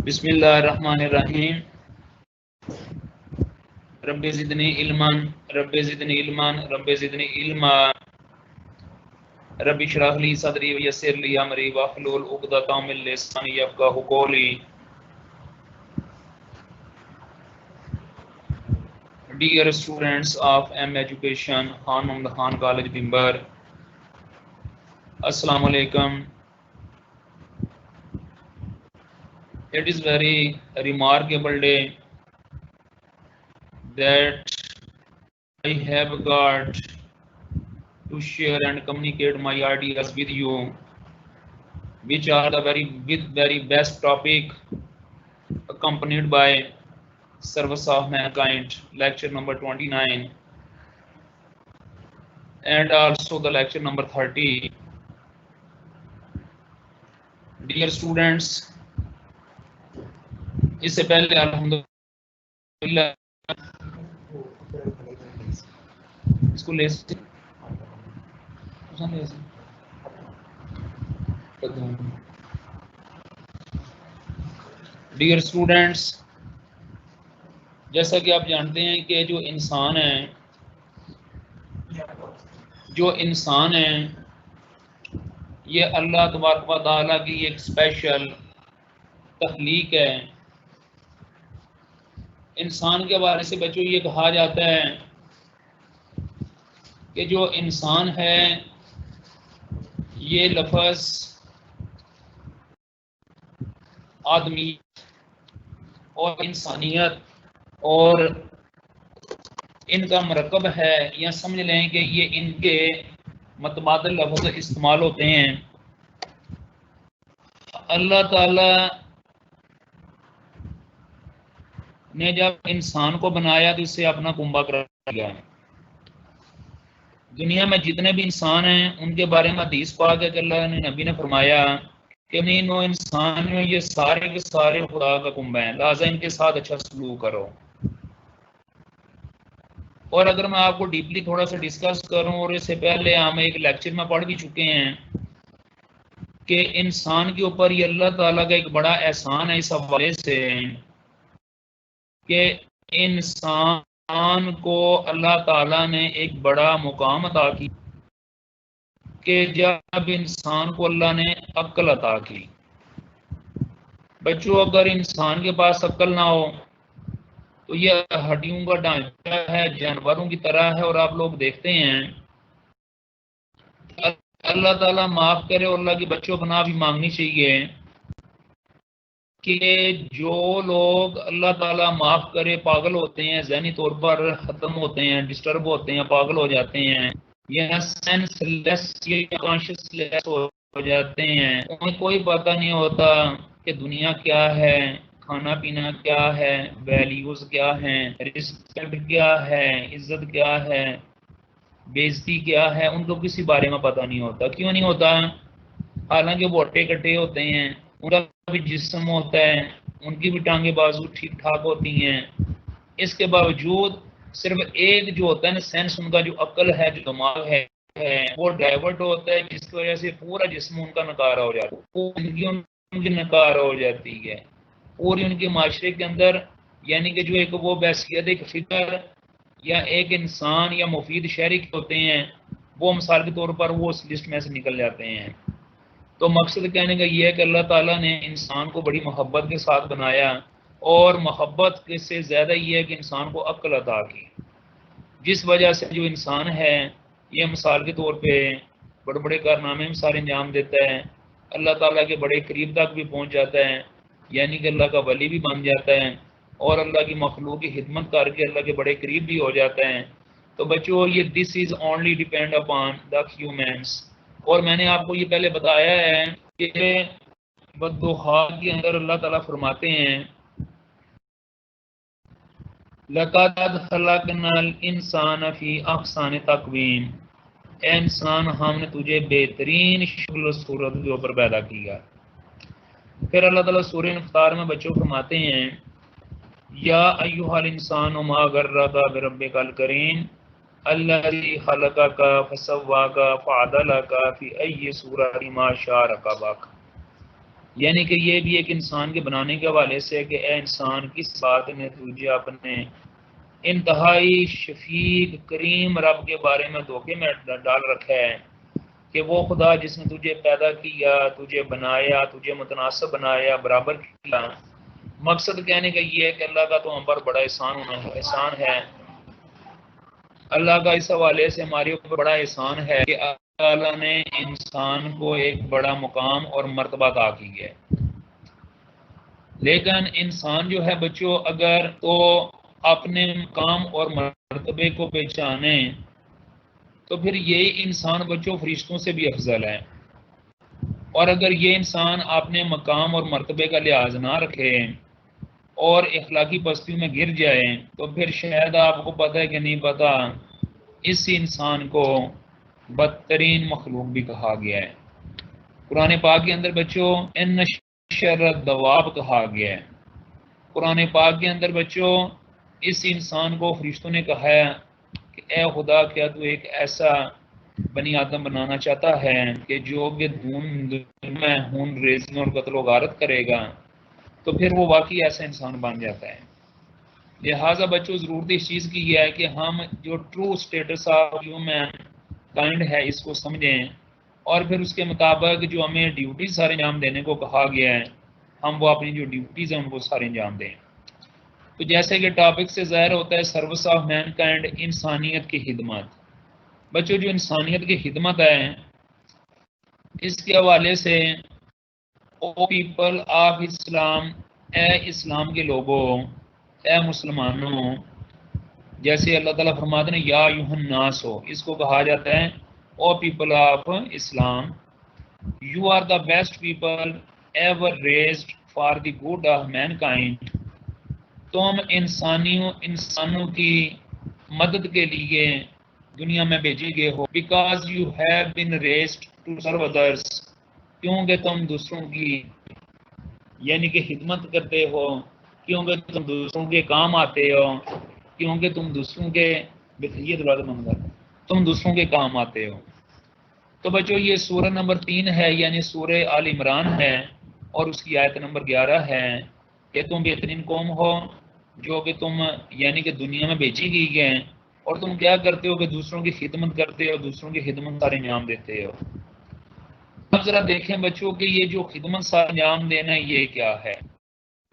بسم اللہ الرحمن الرحیم رب زدنی علما رب زدنی علما رب زدنی علما رب اشرح لی صدری ویسر لی امری واحلل عقدۃ من لسانی یفقهوا قولی. Dear students of M Education, Khan Muhammad Khan College Bimbar, Assalamu alaikum. It is very remarkable day that I have got to share and communicate my ideas with you, which are the very best topic accompanied by Service of Mankind, lecture number 29, and also the lecture number 30. Dear students, اس سے پہلے الحمدللہ اس کو لے سکتے dear students, جیسا کہ آپ جانتے ہیں کہ جو انسان ہے یہ اللہ تبارک و تعالیٰ کی ایک اسپیشل تخلیق ہے. انسان کے بارے سے بچوں یہ کہا جاتا ہے کہ جو انسان ہے یہ لفظ آدمی اور انسانیت اور ان کا مرکب ہے، یا سمجھ لیں کہ یہ ان کے متبادل لفظ استعمال ہوتے ہیں. اللہ تعالی نے جب انسان کو بنایا تو اسے اپنا کنبہ قرار دیا. دنیا میں جتنے بھی انسان ہیں ان کے بارے میں حدیث پاک ہے کہ اللہ نے نبی نے فرمایا کہ نو انسان میں یہ سارے کے سارے خدا کا کنبہ ہیں، لہٰذا ان کے ساتھ اچھا سلوک کرو. اور اگر میں آپ کو ڈیپلی تھوڑا سا ڈسکس کروں، اور اس سے پہلے ہم ایک لیکچر میں پڑھ بھی چکے ہیں کہ انسان کے اوپر یہ اللہ تعالیٰ کا ایک بڑا احسان ہے اس حوالے سے کہ انسان کو اللہ تعالیٰ نے ایک بڑا مقام عطا کی کہ جب انسان کو اللہ نے عقل عطا کی. بچوں، اگر انسان کے پاس عقل نہ ہو تو یہ ہڈیوں کا ڈھانچہ ہے، جانوروں کی طرح ہے. اور آپ لوگ دیکھتے ہیں اللہ تعالیٰ معاف کرے اور اللہ کے بچوں پناہ بھی مانگنی چاہیے کہ جو لوگ اللہ تعالیٰ معاف کرے پاگل ہوتے ہیں، ذہنی طور پر ختم ہوتے ہیں، ڈسٹرب ہوتے ہیں، پاگل ہو جاتے ہیں یا سینس لیس یا کانشیس لیس ہو جاتے ہیں، انہیں کوئی پتہ نہیں ہوتا کہ دنیا کیا ہے، کھانا پینا کیا ہے، ویلیوز کیا ہیں، رسپیکٹ کیا ہے، عزت کیا ہے، بے عزتی کیا ہے، ان کو کسی بارے میں پتہ نہیں ہوتا. کیوں نہیں ہوتا؟ حالانکہ وہ اٹے کٹے ہوتے ہیں، ان کا بھی جسم ہوتا ہے، ان کی بھی ٹانگیں بازو ٹھیک ٹھاک ہوتی ہیں، اس کے باوجود صرف ایک جو ہوتا ہے نا سینس، ان کا جو عقل ہے، جو دماغ ہے وہ ڈائیورٹ ہوتا ہے، جس کی وجہ سے پورا جسم ان کا نکارہ ہو جاتا ہے، ان کی نکارہ ہو جاتی ہے پوری ان کے معاشرے کے اندر. یعنی کہ جو ایک وہ بحثیت ایک فکر یا ایک انسان یا مفید شہری ہوتے ہیں، وہ مثال کے طور پر وہ اس لسٹ میں سے نکل جاتے ہیں. تو مقصد کہنے کا یہ ہے کہ اللہ تعالیٰ نے انسان کو بڑی محبت کے ساتھ بنایا، اور محبت سے زیادہ یہ ہے کہ انسان کو عقل عطا کی، جس وجہ سے جو انسان ہے یہ مثال کے طور پہ بڑے بڑے کارنامے میں سارے انجام دیتا ہے، اللہ تعالیٰ کے بڑے قریب تک بھی پہنچ جاتا ہے، یعنی کہ اللہ کا ولی بھی بن جاتا ہے، اور اللہ کی مخلوق کی خدمت کر کے اللہ کے بڑے قریب بھی ہو جاتا ہے. تو بچوں، یہ this is only depend upon the humans. اور میں نے آپ کو یہ پہلے بتایا ہے کہ والضحیٰ کے اندر اللہ تعالیٰ فرماتے ہیں لَقَدْ خَلَقْنَا الْإِنسَانَ فِي أَحْسَنِ تَقْوِيمٍ، اے انسان ہم نے تجھے بہترین شکل و صورت کے اوپر پیدا کیا. پھر اللہ تعالیٰ سورہ انفطار میں بچوں فرماتے ہیں یا ایھا الانسان ما غرک بربک الکریم الذی خلقک فسواک فعدلک فی ای صورۃ ما شاء رکبک. یعنی کہ یہ بھی ایک انسان کے بنانے کے حوالے سے کہ اے انسان کس بات نے تجھے اپنے انتہائی شفیق کریم رب کے بارے میں دھوکے میں ڈال رکھا ہے کہ وہ خدا جس نے تجھے پیدا کیا، تجھے بنایا، تجھے متناسب بنایا، برابر کیا۔ مقصد کہنے کا یہ ہے کہ اللہ کا تو ہم پر بڑا احسان ہے، اللہ کا اس حوالے سے ہمارے اوپر بڑا احسان ہے کہ اللہ تعالیٰ نے انسان کو ایک بڑا مقام اور مرتبہ عطا کی ہے۔ لیکن انسان جو ہے بچوں اگر تو اپنے مقام اور مرتبے کو پہچانے تو پھر یہ انسان بچوں فرشتوں سے بھی افضل ہے، اور اگر یہ انسان اپنے مقام اور مرتبے کا لحاظ نہ رکھے اور اخلاقی پستی میں گر جائے تو پھر شاید آپ کو پتہ ہے کہ نہیں پتہ اس انسان کو بدترین مخلوق بھی کہا گیا ہے۔ قرآن پاک کے اندر بچوں ان شر الدواب کہا گیا ہے۔ قرآن پاک کے اندر بچوں اس انسان کو فرشتوں نے کہا ہے کہ اے خدا کیا تو ایک ایسا بنی آدم بنانا چاہتا ہے کہ جو کہ میں خون ریزنے اور قتل و غارت کرے گا، تو پھر وہ واقعی ایسا انسان بن جاتا ہے۔ لہٰذا بچوں ضرورت اس چیز کی یہ ہے کہ ہم جو true status of humankind ہے اس کو سمجھیں، اور پھر اس کے مطابق جو ہمیں ڈیوٹیز سارے انجام دینے کو کہا گیا ہے ہم وہ اپنی جو ڈیوٹیز ہیں ان کو سارے انجام دیں۔ تو جیسے کہ ٹاپک سے ظاہر ہوتا ہے سروس آف مین کائنڈ، انسانیت کی خدمت۔ بچوں جو انسانیت کی خدمت ہے اس کے حوالے سے او پیپل آف اسلام، اے اسلام کے لوگوں، اے مسلمانوں، جیسے اللہ تعالیٰ فرماتے ہیں یا ایھا الناس ہو، اس کو کہا جاتا ہے O people of Islam, you are the best people ever raised for the good of mankind, تم انسانوں کی مدد کے لیے دنیا میں بھیجے گئے ہو، because you have been raised to serve others, کیونکہ تم دوسروں کی یعنی کہ خدمت کرتے ہو، کیونکہ تم دوسروں کے کام آتے ہو، کیونکہ تم دوسروں کے یہ دروازہ بند کر، تم دوسروں کے کام آتے ہو۔ تو بچوں یہ سورہ نمبر 3 ہے، یعنی سورہ آل عمران ہے، اور اس کی آیت نمبر 11 ہے کہ تم بہترین قوم ہو جو کہ تم یعنی کہ دنیا میں بھیجی گئی ہیں، اور تم کیا کرتے ہو کہ دوسروں کی خدمت کرتے ہو، دوسروں کی خدمت سارے انجام دیتے ہو۔ اب ذرا دیکھیں بچوں کہ یہ جو خدمت سارے انجام دینا یہ کیا ہے؟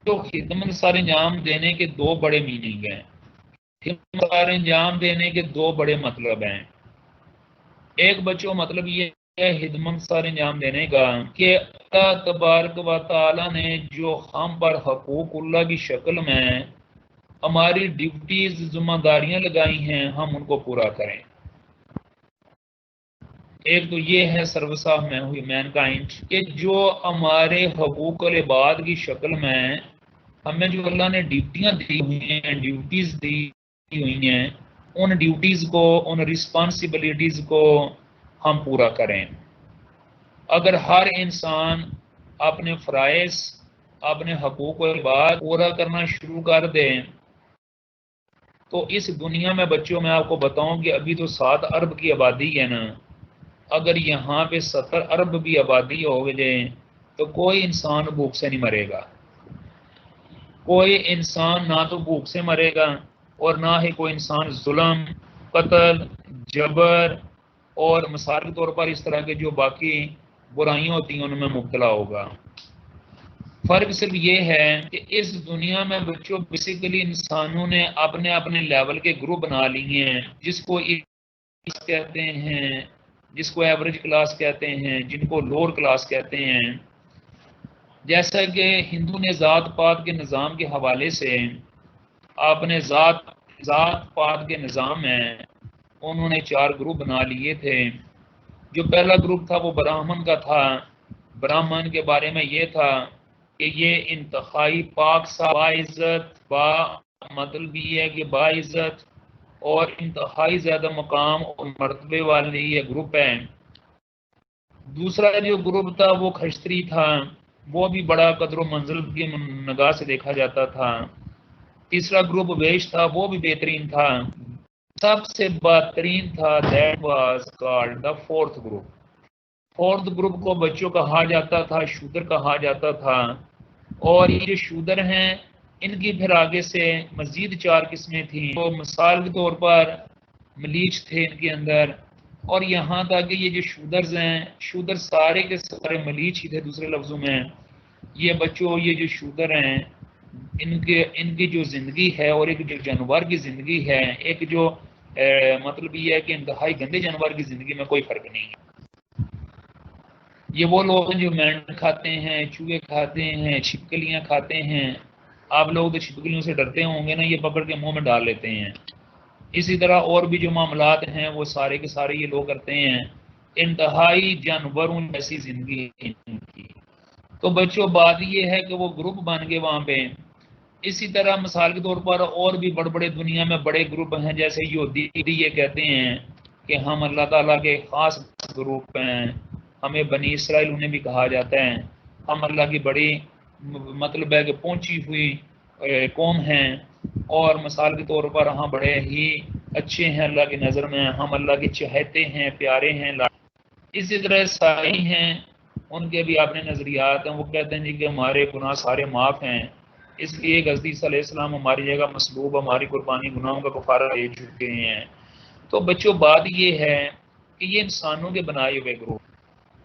تو خدمت سارے انجام دینے کے دو بڑے میننگ ہیں، خدمت سارے انجام دینے کے دو بڑے مطلب ہیں۔ ایک بچوں مطلب یہ ہے خدمت سارے انجام دینے کا کہ اللہ تبارک و تعالی نے جو ہم پر حقوق اللہ کی شکل میں ہماری ڈیوٹیز ذمہ داریاں لگائی ہیں ہم ان کو پورا کریں۔ ایک تو یہ ہے سروس آف مین کائنڈ کہ جو ہمارے حقوق العباد کی شکل میں ہمیں جو اللہ نے ڈیوٹیاں دی ہوئی ہیں، ڈیوٹیز دی ہوئی ہیں، ان ڈیوٹیز کو، ان رسپانسبلٹیز کو ہم پورا کریں۔ اگر ہر انسان اپنے فرائض، اپنے حقوق العباد پورا کرنا شروع کر دیں تو اس دنیا میں بچوں میں آپ کو بتاؤں کہ ابھی تو 7 ارب کی آبادی ہے نا، اگر یہاں پہ 70 ارب بھی آبادی ہو جائے تو کوئی انسان بھوک سے نہیں مرے گا، کوئی انسان نہ تو بھوک سے مرے گا اور نہ ہی کوئی انسان ظلم، قتل، جبر اور مثال کے طور پر اس طرح کے جو باقی برائیاں ہوتی ہیں ان میں مبتلا ہوگا۔ فرق صرف یہ ہے کہ اس دنیا میں بچوں بیسیکلی انسانوں نے اپنے اپنے لیول کے گروپ بنا لیے ہیں، جس کو کہتے ہیں، جس کو ایوریج کلاس کہتے ہیں، جن کو لوور کلاس کہتے ہیں۔ جیسا کہ ہندو نے ذات پات کے نظام کے حوالے سے اپنے ذات پات کے نظام میں انہوں نے 4 گروپ بنا لیے تھے۔ جو پہلا گروپ تھا وہ براہمن کا تھا۔ براہمن کے بارے میں یہ تھا کہ یہ انتہائی پاک باعزت، مطلب یہ ہے کہ باعزت اور انتہائی زیادہ مقام اور مرتبے والے یہ گروپ ہے۔ دوسرا جو گروپ تھا وہ کھشتری تھا، وہ بھی بڑا قدر و منزل کی نگاہ سے دیکھا جاتا تھا۔ تیسرا گروپ ویش تھا، وہ بھی بہترین تھا۔ سب سے بہترین تھا that was called the 4th گروپ۔ فورتھ گروپ کو بچوں کہا جاتا تھا شودر کہا جاتا تھا، اور یہ جو شودر ہیں ان کی پھر آگے سے مزید 4 قسمیں تھیں، تو مثال کے طور پر ملیچ تھے ان کے اندر، اور یہاں تک کہ یہ جو شودرز ہیں، شودر سارے کے سارے ملیچ ہی تھے دوسرے لفظوں میں۔ یہ بچوں یہ جو شودر ہیں ان کی جو زندگی ہے اور ایک جو جانور کی زندگی ہے، ایک جو مطلب یہ ہے کہ انتہائی گندے جانور کی زندگی میں کوئی فرق نہیں ہے۔ یہ وہ لوگ ہیں جو مینڈ کھاتے ہیں، چوہے کھاتے ہیں، چھپکلیاں کھاتے ہیں۔ آپ لوگ تو چھپکلیوں سے ڈرتے ہوں گے نا، یہ پکڑ کے منہ میں ڈال لیتے ہیں۔ اسی طرح اور بھی جو معاملات ہیں وہ سارے کے سارے یہ لوگ کرتے ہیں، انتہائی جانوروں جیسی زندگی ان کی۔ تو بچوں بات یہ ہے کہ وہ گروپ بن گئے وہاں پہ۔ اسی طرح مثال کے طور پر اور بھی بڑے بڑے دنیا میں بڑے گروپ ہیں، جیسے یہودی یہ کہتے ہیں کہ ہم اللہ تعالیٰ کے خاص گروپ ہیں، ہمیں بنی اسرائیل انہیں بھی کہا جاتا ہے، ہم اللہ کی بڑی مطلب ہے کہ پہنچی ہوئی قوم ہیں، اور مثال کے طور پر ہم بڑے ہی اچھے ہیں اللہ کی نظر میں، ہم اللہ کے چہتے ہیں، پیارے ہیں۔ اسی طرح عیسائی ہیں، ان کے بھی اپنے نظریات ہیں، وہ کہتے ہیں جی کہ ہمارے گناہ سارے معاف ہیں، اس لیے غزدی صلی اللہ علیہ السلام ہماری جگہ مصلوب ہماری قربانی گناہوں کا کفارہ دے چکے ہیں۔ تو بچوں بات یہ ہے کہ یہ انسانوں کے بنائے ہوئے گروپ،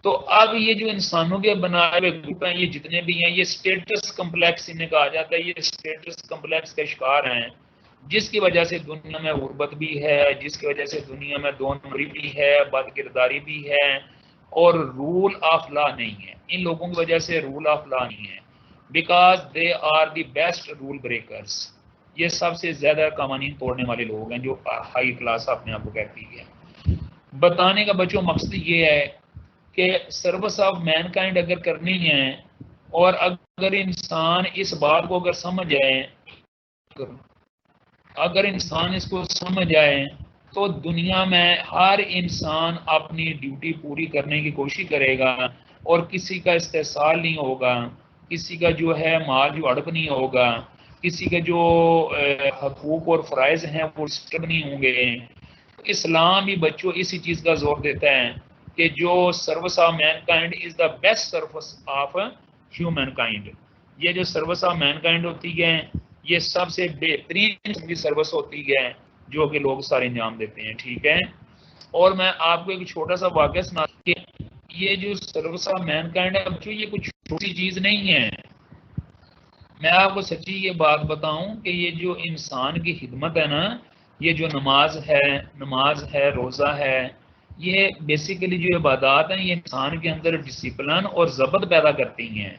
تو اب یہ جو انسانوں کے بنائے ہوئے گروپ ہیں یہ جتنے بھی ہیں، یہ اسٹیٹس کمپلیکس انہیں کہا جاتا ہے، یہ اسٹیٹس کمپلیکس کا شکار ہیں، جس کی وجہ سے دنیا میں غربت بھی ہے، جس کی وجہ سے دنیا میں دو نمبری بھی ہے، بد کرداری بھی ہے، اور رول آف لا نہیں ہے۔ ان لوگوں کی وجہ سے رول آف لا نہیں ہے، because they are the best rule breakers. یہ سب سے زیادہ قوانین توڑنے والے لوگ ہیں، جو ہائی کلاس اپنے آپ کو کہتی ہے۔ بتانے کا بچوں مقصد یہ ہے کہ سروس آف مین کائنڈ اگر کرنی ہے، اور اگر انسان اس بات کو اگر سمجھ جائے، اگر انسان اس کو سمجھ جائے تو دنیا میں ہر انسان اپنی ڈیوٹی پوری کرنے کی کوشش کرے گا، اور کسی کا استحصال نہیں ہوگا، کسی کا جو ہے مال جو ہڑپ نہیں ہوگا، کسی کے جو حقوق اور فرائض ہیں وہ ڈسٹرب نہیں ہوں گے۔ اسلام بھی بچوں اسی چیز کا زور دیتا ہے کہ جو service of mankind is the best service of humankind. یہ جو سروس آف مین کائنڈ ہوتی ہے یہ سب سے بہترین سروس ہوتی ہے جو کہ لوگ سارے انجام دیتے ہیں، ٹھیک ہے۔ اور میں آپ کو ایک چھوٹا سا واقعہ سنا کہ یہ جو سروس آف مین کائنڈ ہے بچوں یہ کچھ چھوٹی چیز نہیں ہے۔ میں آپ کو سچی یہ بات بتاؤں کہ یہ جو انسان کی خدمت ہے نا، یہ جو نماز ہے روزہ ہے، یہ بیسیکلی جو عبادات ہیں یہ انسان کے اندر ڈسپلن اور ضبط پیدا کرتی ہیں۔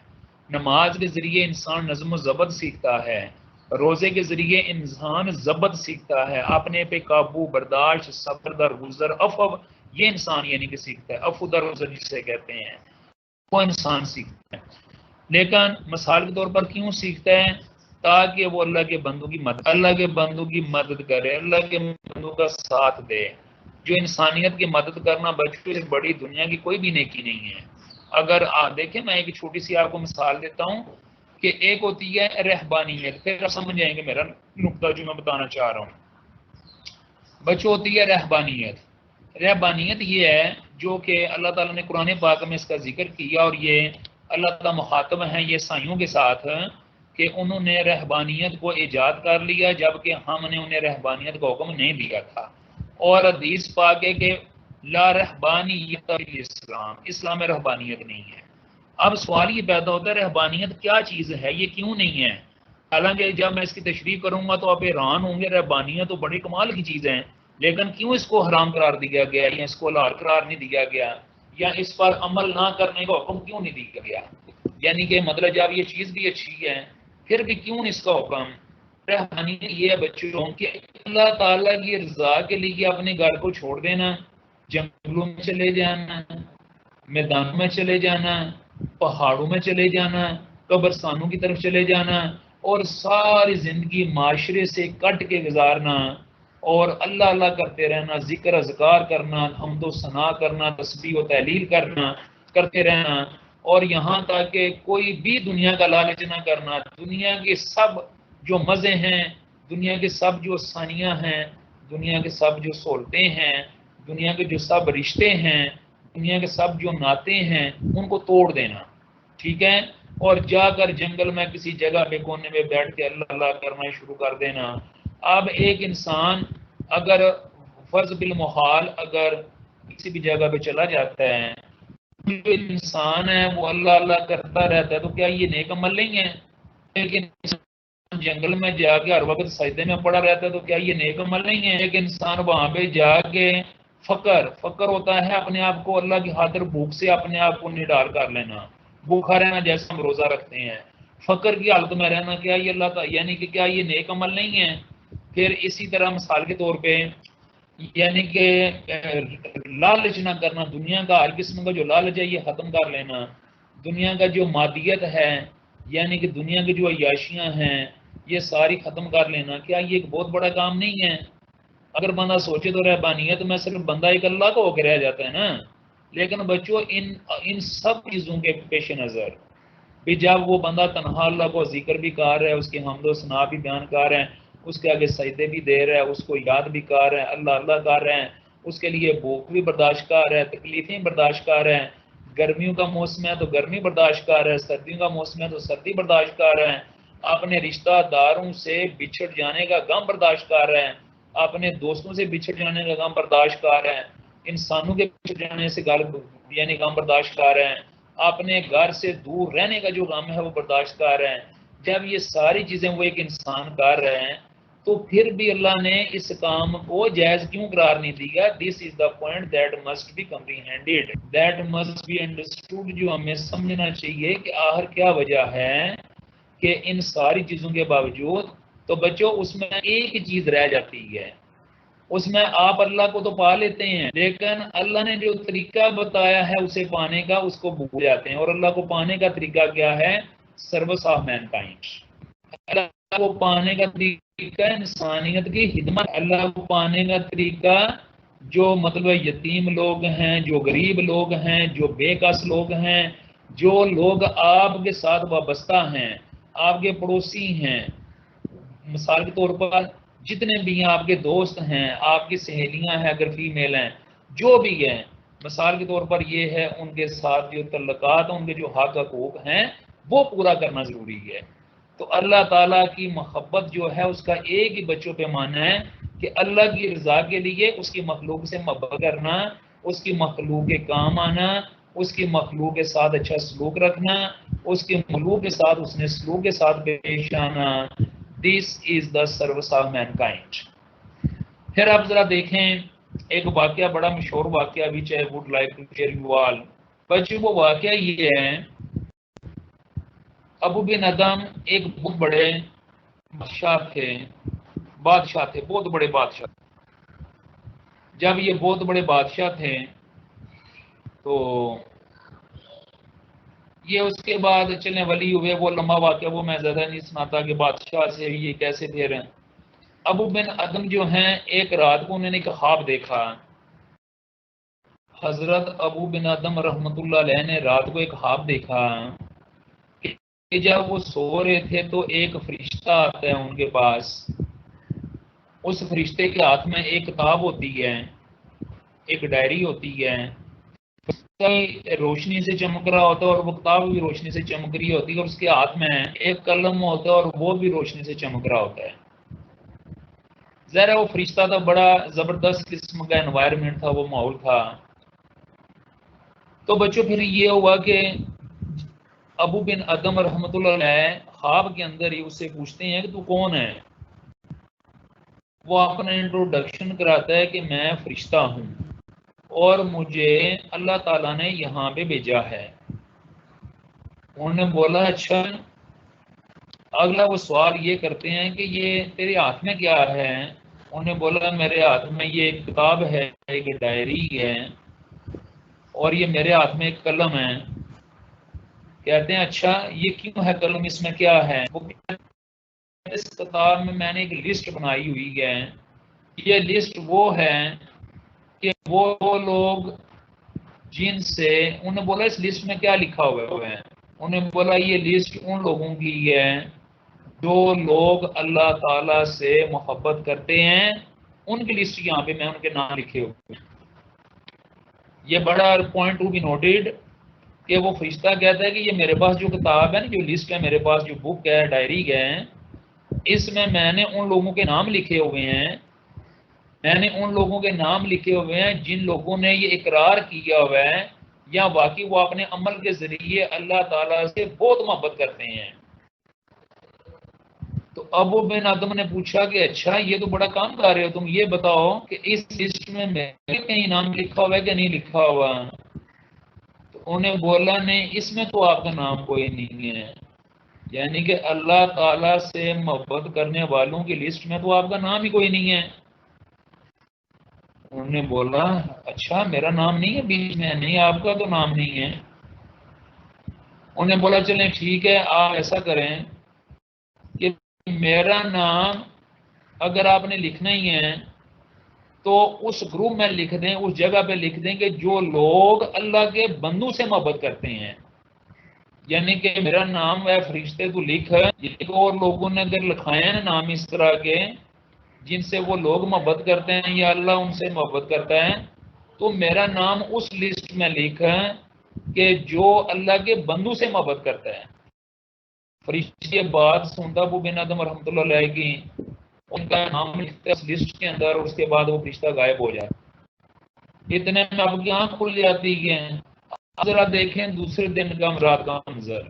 نماز کے ذریعے انسان نظم و ضبط سیکھتا ہے، روزے کے ذریعے انسان ضبط سیکھتا ہے، اپنے پہ قابو، برداشت، صبر در گزر، عفو، یہ انسان یعنی کہ سیکھتا ہے، عفو در گزر جسے کہتے ہیں، وہ انسان سیکھتا ہے۔ لیکن مثال کے طور پر کیوں سیکھتا ہے؟ تاکہ وہ اللہ کے بندوں کی مدد کرے، اللہ کے بندوں کا ساتھ دے۔ جو انسانیت کی مدد کرنا بچوں سے بڑی دنیا کی کوئی بھی نیکی نہیں ہے۔ اگر آپ دیکھیں، میں ایک چھوٹی سی آپ کو مثال دیتا ہوں کہ ایک ہوتی ہے رہبانیت، پھر آپ سمجھ جائیں گے میرا نقطہ جو میں بتانا چاہ رہا ہوں۔ بچوں ہوتی ہے رہبانیت یہ ہے جو کہ اللہ تعالیٰ نے قرآن پاک میں اس کا ذکر کیا، اور یہ اللہ تعالیٰ مخاطب ہیں یہ عیسائیوں کے ساتھ کہ انہوں نے رہبانیت کو ایجاد کر لیا جبکہ ہم نے انہیں رہبانیت کا حکم نہیں دیا تھا۔ اور حدیث پاک ہے کہ لا رہبانیت فی اسلام میں رہبانیت نہیں ہے۔ اب سوال یہ پیدا ہوتا ہے رہبانیت کیا چیز ہے، یہ کیوں نہیں ہے؟ حالانکہ جب میں اس کی تشریح کروں گا تو آپ حیران ہوں گے، رہبانیت تو بڑی کمال کی چیز ہے، لیکن کیوں اس کو حرام قرار دیا گیا یا اس کو حلال قرار نہیں دیا گیا، یا اس پر عمل نہ کرنے کا حکم کیوں نہیں دیا گیا؟ یعنی کہ مطلب جب یہ چیز بھی اچھی ہے پھر بھی کیوں اس کا حکم؟ رہبانیت یہ ہے بچوں کہ اللہ تعالیٰ کی رضا کے لیے اپنے گھر کو چھوڑ دینا، جنگلوں میں چلے جانا، میدانوں میں چلے جانا، پہاڑوں میں چلے جانا، قبرستانوں کی طرف چلے جانا، اور ساری زندگی معاشرے سے کٹ کے گزارنا، اور اللہ اللہ کرتے رہنا، ذکر اذکار کرنا، حمد و ثنا کرنا، تسبیح و تحلیل کرتے رہنا، اور یہاں تک کہ کوئی بھی دنیا کا لالچ نہ کرنا، دنیا کے سب جو مزے ہیں، دنیا کے سب جو آسانیاں ہیں، دنیا کے سب جو سہولتیں ہیں، دنیا کے جو سب رشتے ہیں، دنیا کے سب جو ناطے ہیں ان کو توڑ دینا، ٹھیک ہے، اور جا کر جنگل میں کسی جگہ پہ کونے میں بیٹھ کے اللہ اللہ کرنا شروع کر دینا۔ اب ایک انسان اگر فرض بالمحال اگر کسی بھی جگہ پہ چلا جاتا ہے، جو انسان ہے وہ اللہ اللہ کرتا رہتا ہے، تو کیا یہ نیک عمل نہیں ہے؟ لیکن جنگل میں جا کے ہر وقت سجدے میں پڑا رہتا ہے، تو کیا یہ نیک عمل نہیں ہے؟ ایک انسان وہاں پہ جا کے فقر ہوتا ہے اپنے آپ کو اللہ کی خاطر بھوک سے اپنے آپ کو نڈال کر لینا، بھوکا رہنا جیسے ہم روزہ رکھتے ہیں، فقر کی حالت میں رہنا، کیا یہ اللہ تعالیٰ یعنی کہ کیا یہ نیک عمل نہیں ہے؟ پھر اسی طرح مثال کے طور پہ یعنی کہ لالچ نہ کرنا، دنیا کا ہر قسم کا جو لالچ ہے یہ ختم کر لینا، دنیا کا جو مادیت ہے یعنی کہ دنیا کی جو عیاشیاں ہیں یہ ساری ختم کر لینا، کیا یہ ایک بہت بڑا کام نہیں ہے؟ اگر بندہ سوچے تو رہبانیت میں صرف بندہ ایک اللہ کو ہو کے رہ جاتا ہے نا، لیکن بچوں ان سب چیزوں کے پیش نظر بھی جب وہ بندہ تنہا اللہ کو ذکر بھی کر رہا ہے، اس کی حمد و ثنا بھی بیان کر رہے ہیں، اس کے آگے سجدے بھی دے رہا ہے، اس کو یاد بھی کر رہے ہیں، اللہ اللہ کر رہے ہیں، اس کے لیے بھوک بھی برداشت کر رہا ہے، تکلیفیں برداشت کر رہے ہیں، گرمیوں کا موسم ہے تو گرمی برداشت کر رہے ہیں، سردیوں کا موسم ہے تو سردی برداشت کر رہے ہیں، اپنے رشتہ داروں سے بچھڑ جانے کا غم برداشت کر رہے ہیں، اپنے دوستوں سے بچھڑ جانے کا غم برداشت کر رہے ہیں، انسانوں کے بچھڑ جانے سے یعنی غم برداشت کر رہے ہیں، اپنے گھر سے دور رہنے کا جو غم ہے وہ برداشت کر رہے ہیں۔ جب یہ ساری چیزیں وہ ایک انسان کر رہے ہیں تو پھر بھی اللہ نے اس کام کو جائز کیوں قرار نہیں دیا؟ This is the point that must be comprehended, that must be understood, جو ہمیں سمجھنا چاہیے کہ آخر کیا وجہ ہے کہ ان ساری چیزوں کے باوجود تو بچوں اس میں ایک چیز رہ جاتی ہے، اس میں آپ اللہ کو تو پا لیتے ہیں لیکن اللہ نے جو طریقہ بتایا ہے اسے پانے کا اس کو بھول جاتے ہیں، اور اللہ کو پانے کا طریقہ کیا ہے؟ سروس آف مین کائنڈ، اللہ کو پانے کا طریقہ انسانیت کی خدمت، اللہ کو پانے کا طریقہ جو مطلب یتیم لوگ ہیں، جو غریب لوگ ہیں، جو بے کس لوگ ہیں، جو لوگ آپ کے ساتھ وابستہ ہیں، آپ کے پڑوسی ہیں، مثال کے طور پر جتنے بھی ہیں آپ کے دوست ہیں، آپ کی سہیلیاں ہیں اگر فیمیل ہیں، جو بھی ہیں، مثال کے طور پر یہ ہے ان کے ساتھ جو تعلقات ان کے جو حقوق ہیں وہ پورا کرنا ضروری ہے۔ تو اللہ تعالیٰ کی محبت جو ہے اس کا ایک ہی بچوں پہ معنی ہے کہ اللہ کی رضا کے لیے اس کی مخلوق سے محبت کرنا، اس کی مخلوق کے کام آنا، اس کی مخلوق کے ساتھ اچھا سلوک رکھنا، اس کی مخلوق کے ساتھ اس نے سلوک کے ساتھ پیش آنا، this is the service of mankind. پھر آپ ذرا دیکھیں ایک واقعہ، بڑا مشہور واقعہ which I would like to share you all۔ بچوں وہ واقعہ یہ ہے، ابو بن ادم ایک بہت بڑے بادشاہ تھے، بہت بڑے بادشاہ۔ جب یہ بہت بڑے بادشاہ تھے تو یہ اس کے بعد چلنے ولی ہوئے، وہ لمبا واقعہ وہ میں زیادہ نہیں سناتا کہ بادشاہ سے یہ کیسے دے رہے ہیں۔ ابو بن ادم جو ہیں ایک رات کو انہوں نے ایک خواب دیکھا، حضرت ابو بن ادم رحمت اللہ علیہ نے رات کو ایک خواب دیکھا کہ جب وہ سو رہے تھے تو ایک فرشتہ آتا ہے ان کے پاس، اس فرشتے کے ہاتھ میں ایک کتاب ہوتی ہے، ایک ڈائری ہوتی ہے، روشنی سے چمک رہا ہوتا ہے اور وہ کتاب بھی روشنی سے چمک رہی ہوتی ہے، اور اس کے ہاتھ میں ایک قلم ہوتا ہے اور وہ بھی روشنی سے چمک رہا ہوتا ہے۔ ظاہر ہے وہ فرشتہ تھا، بڑا زبردست قسم کا انوائرمنٹ تھا، وہ ماحول تھا۔ تو بچوں پھر یہ ہوا کہ ابو بن ادم رحمۃ اللہ علیہ خواب کے اندر ہی اس سے پوچھتے ہیں کہ تو کون ہے؟ وہ اپنا انٹروڈکشن کراتا ہے کہ میں فرشتہ ہوں اور مجھے اللہ تعالیٰ نے یہاں پہ بھیجا ہے۔ انہوں نے بولا اچھا۔ اگلا وہ سوال یہ کرتے ہیں کہ یہ تیرے ہاتھ میں کیا ہے؟ انہوں نے بولا میرے ہاتھ میں یہ ایک کتاب ہے، ایک ڈائری ہے، اور یہ میرے ہاتھ میں ایک قلم ہے۔ کہتے ہیں اچھا یہ کیوں ہے قلم، اس میں کیا ہے؟ وہ اس کتاب میں نے ایک لسٹ بنائی ہوئی ہے، یہ لسٹ وہ ہے کہ وہ لوگ جن سے، انہوں نے بولا اس لسٹ میں کیا لکھا ہوا ہے؟ انہوں نے بولا یہ لسٹ ان لوگوں کی ہے جو لوگ اللہ تعالیٰ سے محبت کرتے ہیں، ان کی لسٹ یہاں پہ میں ان کے نام لکھے ہوئے ہیں۔ یہ بڑا پوائنٹ ٹو بی نوٹڈ کہ وہ فرشتہ کہتا ہے کہ یہ میرے پاس جو کتاب ہے نا، جو لسٹ ہے میرے پاس، جو بک ہے، ڈائری ہے، اس میں نے ان لوگوں کے نام لکھے ہوئے ہیں، میں نے ان لوگوں کے نام لکھے ہوئے ہیں جن لوگوں نے یہ اقرار کیا ہوا ہے یا واقعی وہ اپنے عمل کے ذریعے اللہ تعالیٰ سے بہت محبت کرتے ہیں۔ تو ابو بن ادم نے پوچھا کہ اچھا یہ تو بڑا کام کر رہے ہو تم، یہ بتاؤ کہ اس لسٹ میں میرے کہیں نام لکھا ہوا ہے کہ نہیں لکھا ہوا؟ تو انہیں بولا نہیں، اس میں تو آپ کا نام کوئی نہیں ہے، یعنی کہ اللہ تعالیٰ سے محبت کرنے والوں کی لسٹ میں تو آپ کا نام ہی کوئی نہیں ہے۔ انہوں نے بولا اچھا میرا نام نہیں ہے بیچ میں؟ نہیں، آپ کا تو نام نہیں ہے۔ انہوں نے بولا چلیں ٹھیک ہے، آپ ایسا کریں کہ میرا نام اگر آپ نے لکھنا ہی ہے تو اس گروپ میں لکھ دیں، اس جگہ پہ لکھ دیں کہ جو لوگ اللہ کے بندوں سے محبت کرتے ہیں، یعنی کہ میرا نام ہے فرشتے تو لکھ، اور لوگوں نے اگر لکھائے ہیں نام اس طرح کے جن سے وہ لوگ محبت کرتے ہیں یا اللہ ان سے محبت کرتا ہے، تو میرا نام اس لسٹ میں لکھ کہ جو اللہ کے بندوں سے محبت کرتا ہے۔ فرشتے بات سنتا ابو بن آدم رحمۃ اللہ علیہ کی، ان کا نام لکھتا ہے اس لسٹ کے اندر، اس کے بعد وہ فرشتہ غائب ہو جاتا ہے۔ اتنے میں آپ کی آنکھ کھل جاتی ہے۔ ذرا دیکھیں دوسرے دن کا رات کا منظر،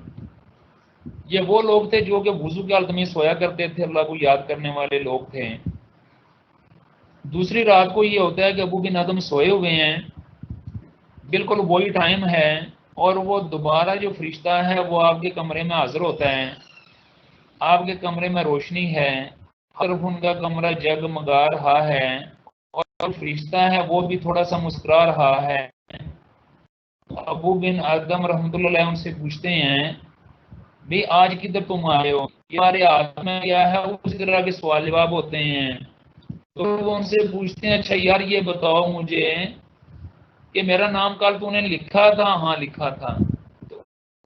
یہ وہ لوگ تھے جو کہ وضو کی حالت میں سویا کرتے تھے، اللہ کو یاد کرنے والے لوگ تھے۔ دوسری رات کو یہ ہوتا ہے کہ ابو بن آدم سوئے ہوئے ہیں، بالکل وہی ٹائم ہے، اور وہ دوبارہ جو فرشتہ ہے وہ آپ کے کمرے میں حاضر ہوتا ہے۔ آپ کے کمرے میں روشنی ہے، صرف ان کا کمرہ جگمگا رہا ہے، اور فرشتہ ہے وہ بھی تھوڑا سا مسکرا رہا ہے۔ ابو بن آدم رحمۃ اللہ علیہ ان سے پوچھتے ہیں بھی آج کدھر تم آئے ہو، ہمارے ہاتھ میں کیا ہے؟ اسی طرح کے سوال جواب ہوتے ہیں۔ تو وہ ان سے پوچھتے ہیں اچھا یار یہ بتاؤ مجھے کہ میرا نام کل تو نے لکھا تھا؟ ہاں لکھا تھا۔ تو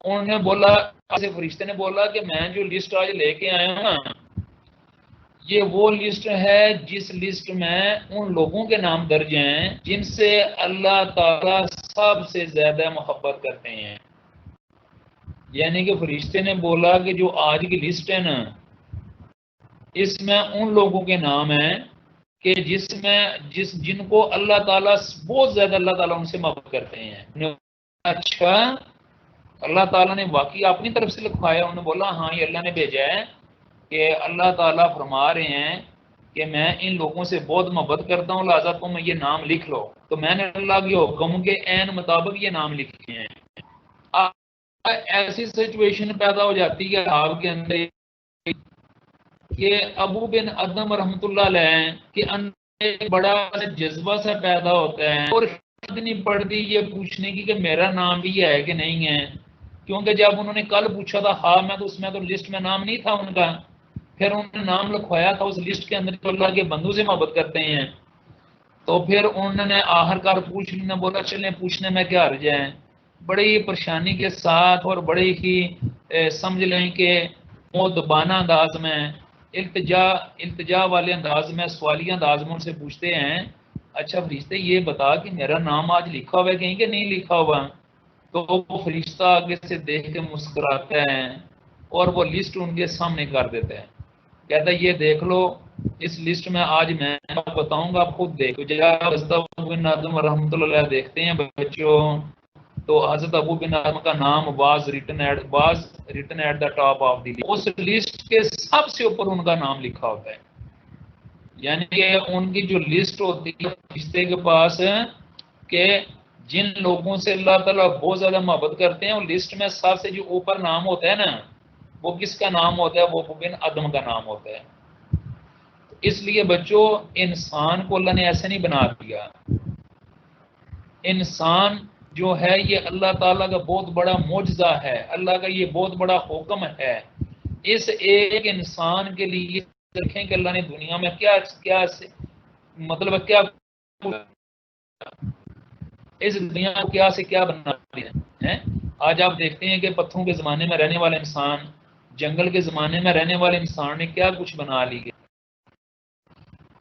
انہوں نے بولا، فرشتے نے بولا کہ میں جو لسٹ آج لے کے آیا ہوں نا، یہ وہ لسٹ ہے جس لسٹ میں ان لوگوں کے نام درج ہیں جن سے اللہ تعالیٰ سب سے زیادہ محبت کرتے ہیں۔ یعنی کہ فرشتے نے بولا کہ جو آج کی لسٹ ہے نا، اس میں ان لوگوں کے نام ہیں کہ جن کو اللہ تعالیٰ بہت زیادہ، اللہ تعالیٰ ان سے محبت کرتے ہیں۔ اچھا اللہ تعالیٰ نے واقعی اپنی طرف سے لکھوایا؟ انہوں نے بولا ہاں یہ اللہ نے بھیجا ہے کہ اللہ تعالیٰ فرما رہے ہیں کہ میں ان لوگوں سے بہت محبت کرتا ہوں، لہٰذا تم یہ نام لکھ لو۔ تو میں نے اللہ کے حکم کے عین مطابق یہ نام لکھے ہیں۔ ایسی سچویشن پیدا ہو جاتی ہے آپ کے اندر کہ ابو بن ادم رحمۃ اللہ علیہ کے اندر ایک بڑا جذبہ سا پیدا ہوتا ہے، اور نہیں پڑتی یہ پوچھنے کی کہ میرا نام بھی ہے کہ نہیں ہے، کیونکہ جب انہوں نے کل پوچھا تھا ہاں میں تو اس میں تو لسٹ میں نام نہیں تھا ان کا، پھر انہوں نے نام لکھوایا تھا اس لسٹ کے اندر جو اللہ کے بندوں سے محبت کرتے ہیں، تو پھر انہوں نے آخر کار پوچھ لیا، بولا چلیں پوچھنے میں کیا حرج ہے۔ بڑی پریشانی کے ساتھ اور بڑے ہی سمجھ لیں کہ مؤدبانہ انداز میں، التجا والے انداز میں، سوالیہ انداز میں ان سے پوچھتے ہیں اچھا فرشتے یہ بتا کہ میرا نام آج لکھا ہوا ہے کہیں کہ نہیں لکھا ہوا؟ تو وہ فرشتہ آگے سے دیکھ کے مسکراتا ہے اور وہ لسٹ ان کے سامنے کر دیتا ہے، کہتا ہے یہ دیکھ لو اس لسٹ میں آج میں بتاؤں گا، آپ خود دیکھو۔ جب حضرت ابو بن آدم رحمۃ اللہ علیہ دیکھتے ہیں بچوں، تو حضرت ابو بن آدم کا نام was written at the top of the, اس لسٹ کے سب سے اوپر ان کا نام لکھا ہوتا ہے۔ یعنی کہ ان کی جو لسٹ ہوتی ہے فرشتے کے پاس کہ جن لوگوں سے اللہ تعالیٰ بہت زیادہ محبت کرتے ہیں، اور لسٹ میں سب سے جو اوپر نام ہوتا ہے نا، وہ کس کا نام ہوتا ہے؟ وہ ابو بن آدم کا نام ہوتا ہے۔ اس لیے بچوں انسان کو اللہ نے ایسے نہیں بنا دیا، انسان جو ہے یہ اللہ تعالیٰ کا بہت بڑا معجزہ ہے، اللہ کا یہ بہت بڑا حکم ہے۔ اس ایک انسان کے لیے دیکھیں کہ اللہ نے دنیا میں کیا مطلب کیا اس دنیا کو کیا سے کیا بنا دیا ہے۔ آج آپ دیکھتے ہیں کہ پتھروں کے زمانے میں رہنے والے انسان، جنگل کے زمانے میں رہنے والے انسان نے کیا کچھ بنا لی۔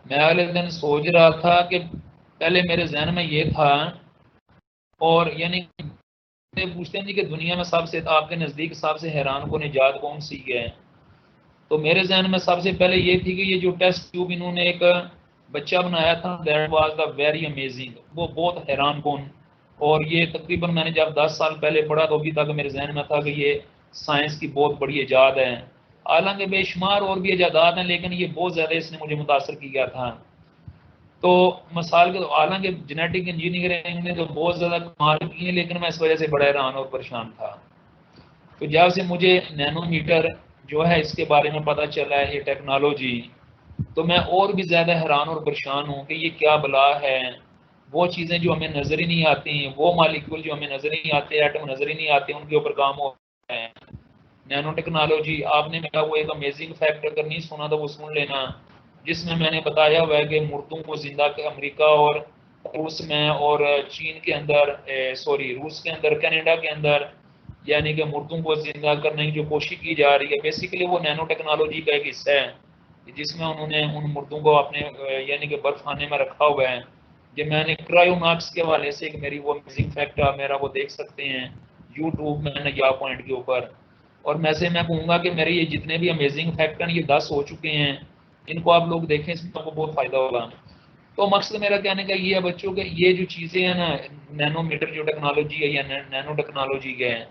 میں اگلے دن سوچ رہا تھا کہ پہلے میرے ذہن میں یہ تھا اور یعنی پوچھتے ہیں جی کہ دنیا میں سب سے آپ کے نزدیک سب سے حیران کن ایجاد کون سی ہے؟ تو میرے ذہن میں سب سے پہلے یہ تھی کہ یہ جو ٹیسٹ ٹیوب انہوں نے ایک بچہ بنایا تھا، that was the very amazing, وہ بہت حیران کن. اور یہ تقریباً میں نے جب 10 سال پہلے پڑھا تو ابھی تک میرے ذہن میں تھا کہ یہ سائنس کی بہت بڑی ایجاد ہے. حالانکہ بے شمار اور بھی ایجادات ہیں، لیکن یہ بہت زیادہ اس نے مجھے متاثر کیا تھا. تو مثال کے حالانکہ جینیٹک انجینئرنگ نے تو بہت زیادہ کمال کی ہیں، لیکن میں اس وجہ سے بڑا حیران اور پریشان تھا. تو جب سے مجھے نینو میٹر جو ہے اس کے بارے میں پتہ چلا ہے، یہ ٹیکنالوجی، تو میں اور بھی زیادہ حیران اور پریشان ہوں کہ یہ کیا بلا ہے. وہ چیزیں جو ہمیں نظر ہی نہیں آتی ہیں، وہ مالیکول جو ہمیں نظر ہی نہیں آتے، ایٹم نظر ہی نہیں آتے، ان کے اوپر کام ہو رہا ہے. نینو ٹیکنالوجی، آپ نے میرا وہ ایک امیزنگ فیکٹ اگر نہیں سنا تو وہ سن لینا، جس میں نے بتایا ہوا ہے کہ مردوں کو زندہ کے امریکہ اور روس میں اور چین کے اندر روس کے اندر، کینیڈا کے اندر، یعنی کہ مردوں کو زندہ کرنے کی جو کوشش کی جا رہی ہے، بیسیکلی وہ نینو ٹیکنالوجی کا ایک حصہ ہے، جس میں انہوں نے ان مردوں کو اپنے یعنی کہ برف خانے میں رکھا ہوا ہے. کہ میں نے کرائیوناکس کے حوالے سے میری وہ امیزنگ فیکٹ میرا وہ دیکھ سکتے ہیں یوٹیوب میں نے یا پوائنٹ کے اوپر. اور میں کہوں گا کہ میرے یہ جتنے بھی امیزنگ فیکٹ ہیں یہ 10 ہو چکے ہیں، ان کو آپ لوگ دیکھیں، اس میں آپ کو بہت فائدہ ہوگا. تو مقصد میرا کہنے کا یہ ہے بچوں کہ یہ جو چیزیں ہیں نا، نینو میٹر جو ٹیکنالوجی ہے یا نینو ٹیکنالوجی کے ہیں،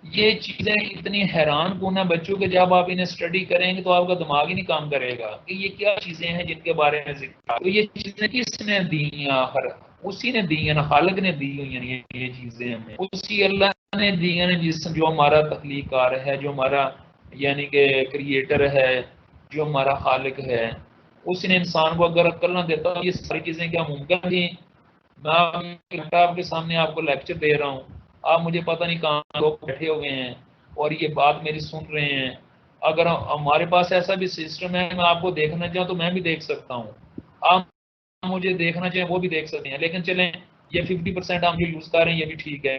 یہ چیزیں اتنی حیران کن ہیں بچوں کے، جب آپ انہیں اسٹڈی کریں گے تو آپ کا دماغ ہی نہیں کام کرے گا کہ یہ کیا چیزیں ہیں جن کے بارے میں ذکر. تو یہ چیزیں کس نے دی ہیں؟ آخر اسی نے دی ہیں نا، خالق نے دی ہوئی ہیں یہ چیزیں ہمیں، اسی اللہ نے دی ہیں جو ہمارا تخلیق کار ہے، جو ہمارا یعنی کہ کریٹر ہے، جو ہمارا خالق ہے. اس نے انسان کو اگر عقل نہ دیتا یہ ساری چیزیں کیا ممکن تھیں؟ میں آپ کے سامنے آپ کو لیکچر دے رہا ہوں، آپ مجھے پتہ نہیں کہاں لوگ بیٹھے ہوئے ہیں اور یہ بات میری سن رہے ہیں. اگر ہمارے پاس ایسا بھی سسٹم ہے، میں آپ کو دیکھنا چاہوں تو میں بھی دیکھ سکتا ہوں، آپ مجھے دیکھنا چاہیں وہ بھی دیکھ سکتے ہیں. لیکن چلیں یہ 50% ہم جو یوز کر رہے ہیں یہ بھی ٹھیک ہے،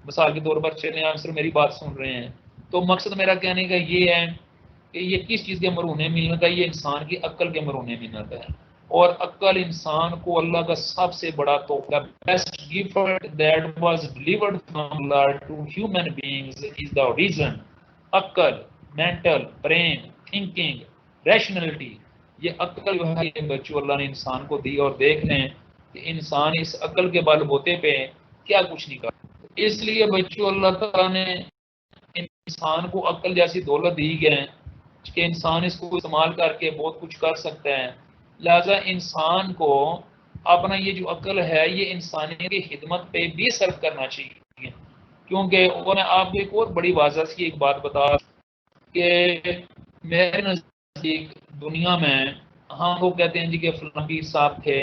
مثال کے طور پر چلیں آپ صرف میری بات سن رہے ہیں. تو مقصد میرا کہنے کا یہ ہے کہ یہ کس چیز کے مرہون منت ہے؟ یہ انسان کی عقل کے مرہون منت ہے. اور عقل انسان کو اللہ کا سب سے بڑا تحفہ، best gift that was delivered from اللہ to human beings is the reason. عقل، مینٹل، برین، تھنکنگ، ریشنلٹی، یہ عقل جو ہے یہ بچوں اللہ نے انسان کو دی. اور دیکھ لیں کہ انسان اس عقل کے بل بوتے پہ کیا کچھ نہیں کر. اس لیے بچوں اللہ تعالیٰ نے انسان کو عقل جیسی دولت دی ہے کہ انسان اس کو استعمال کر کے بہت کچھ کر سکتا ہے. لہذا انسان کو اپنا یہ جو عقل ہے یہ انسانیت کی خدمت پہ بھی صرف کرنا چاہیے. کیونکہ میں آپ کو ایک اور بڑی واضح سی ایک بات بتا کہ میرے نزدیک دنیا میں ہم لوگ کہتے ہیں جی کہ فلاں پیر صاحب تھے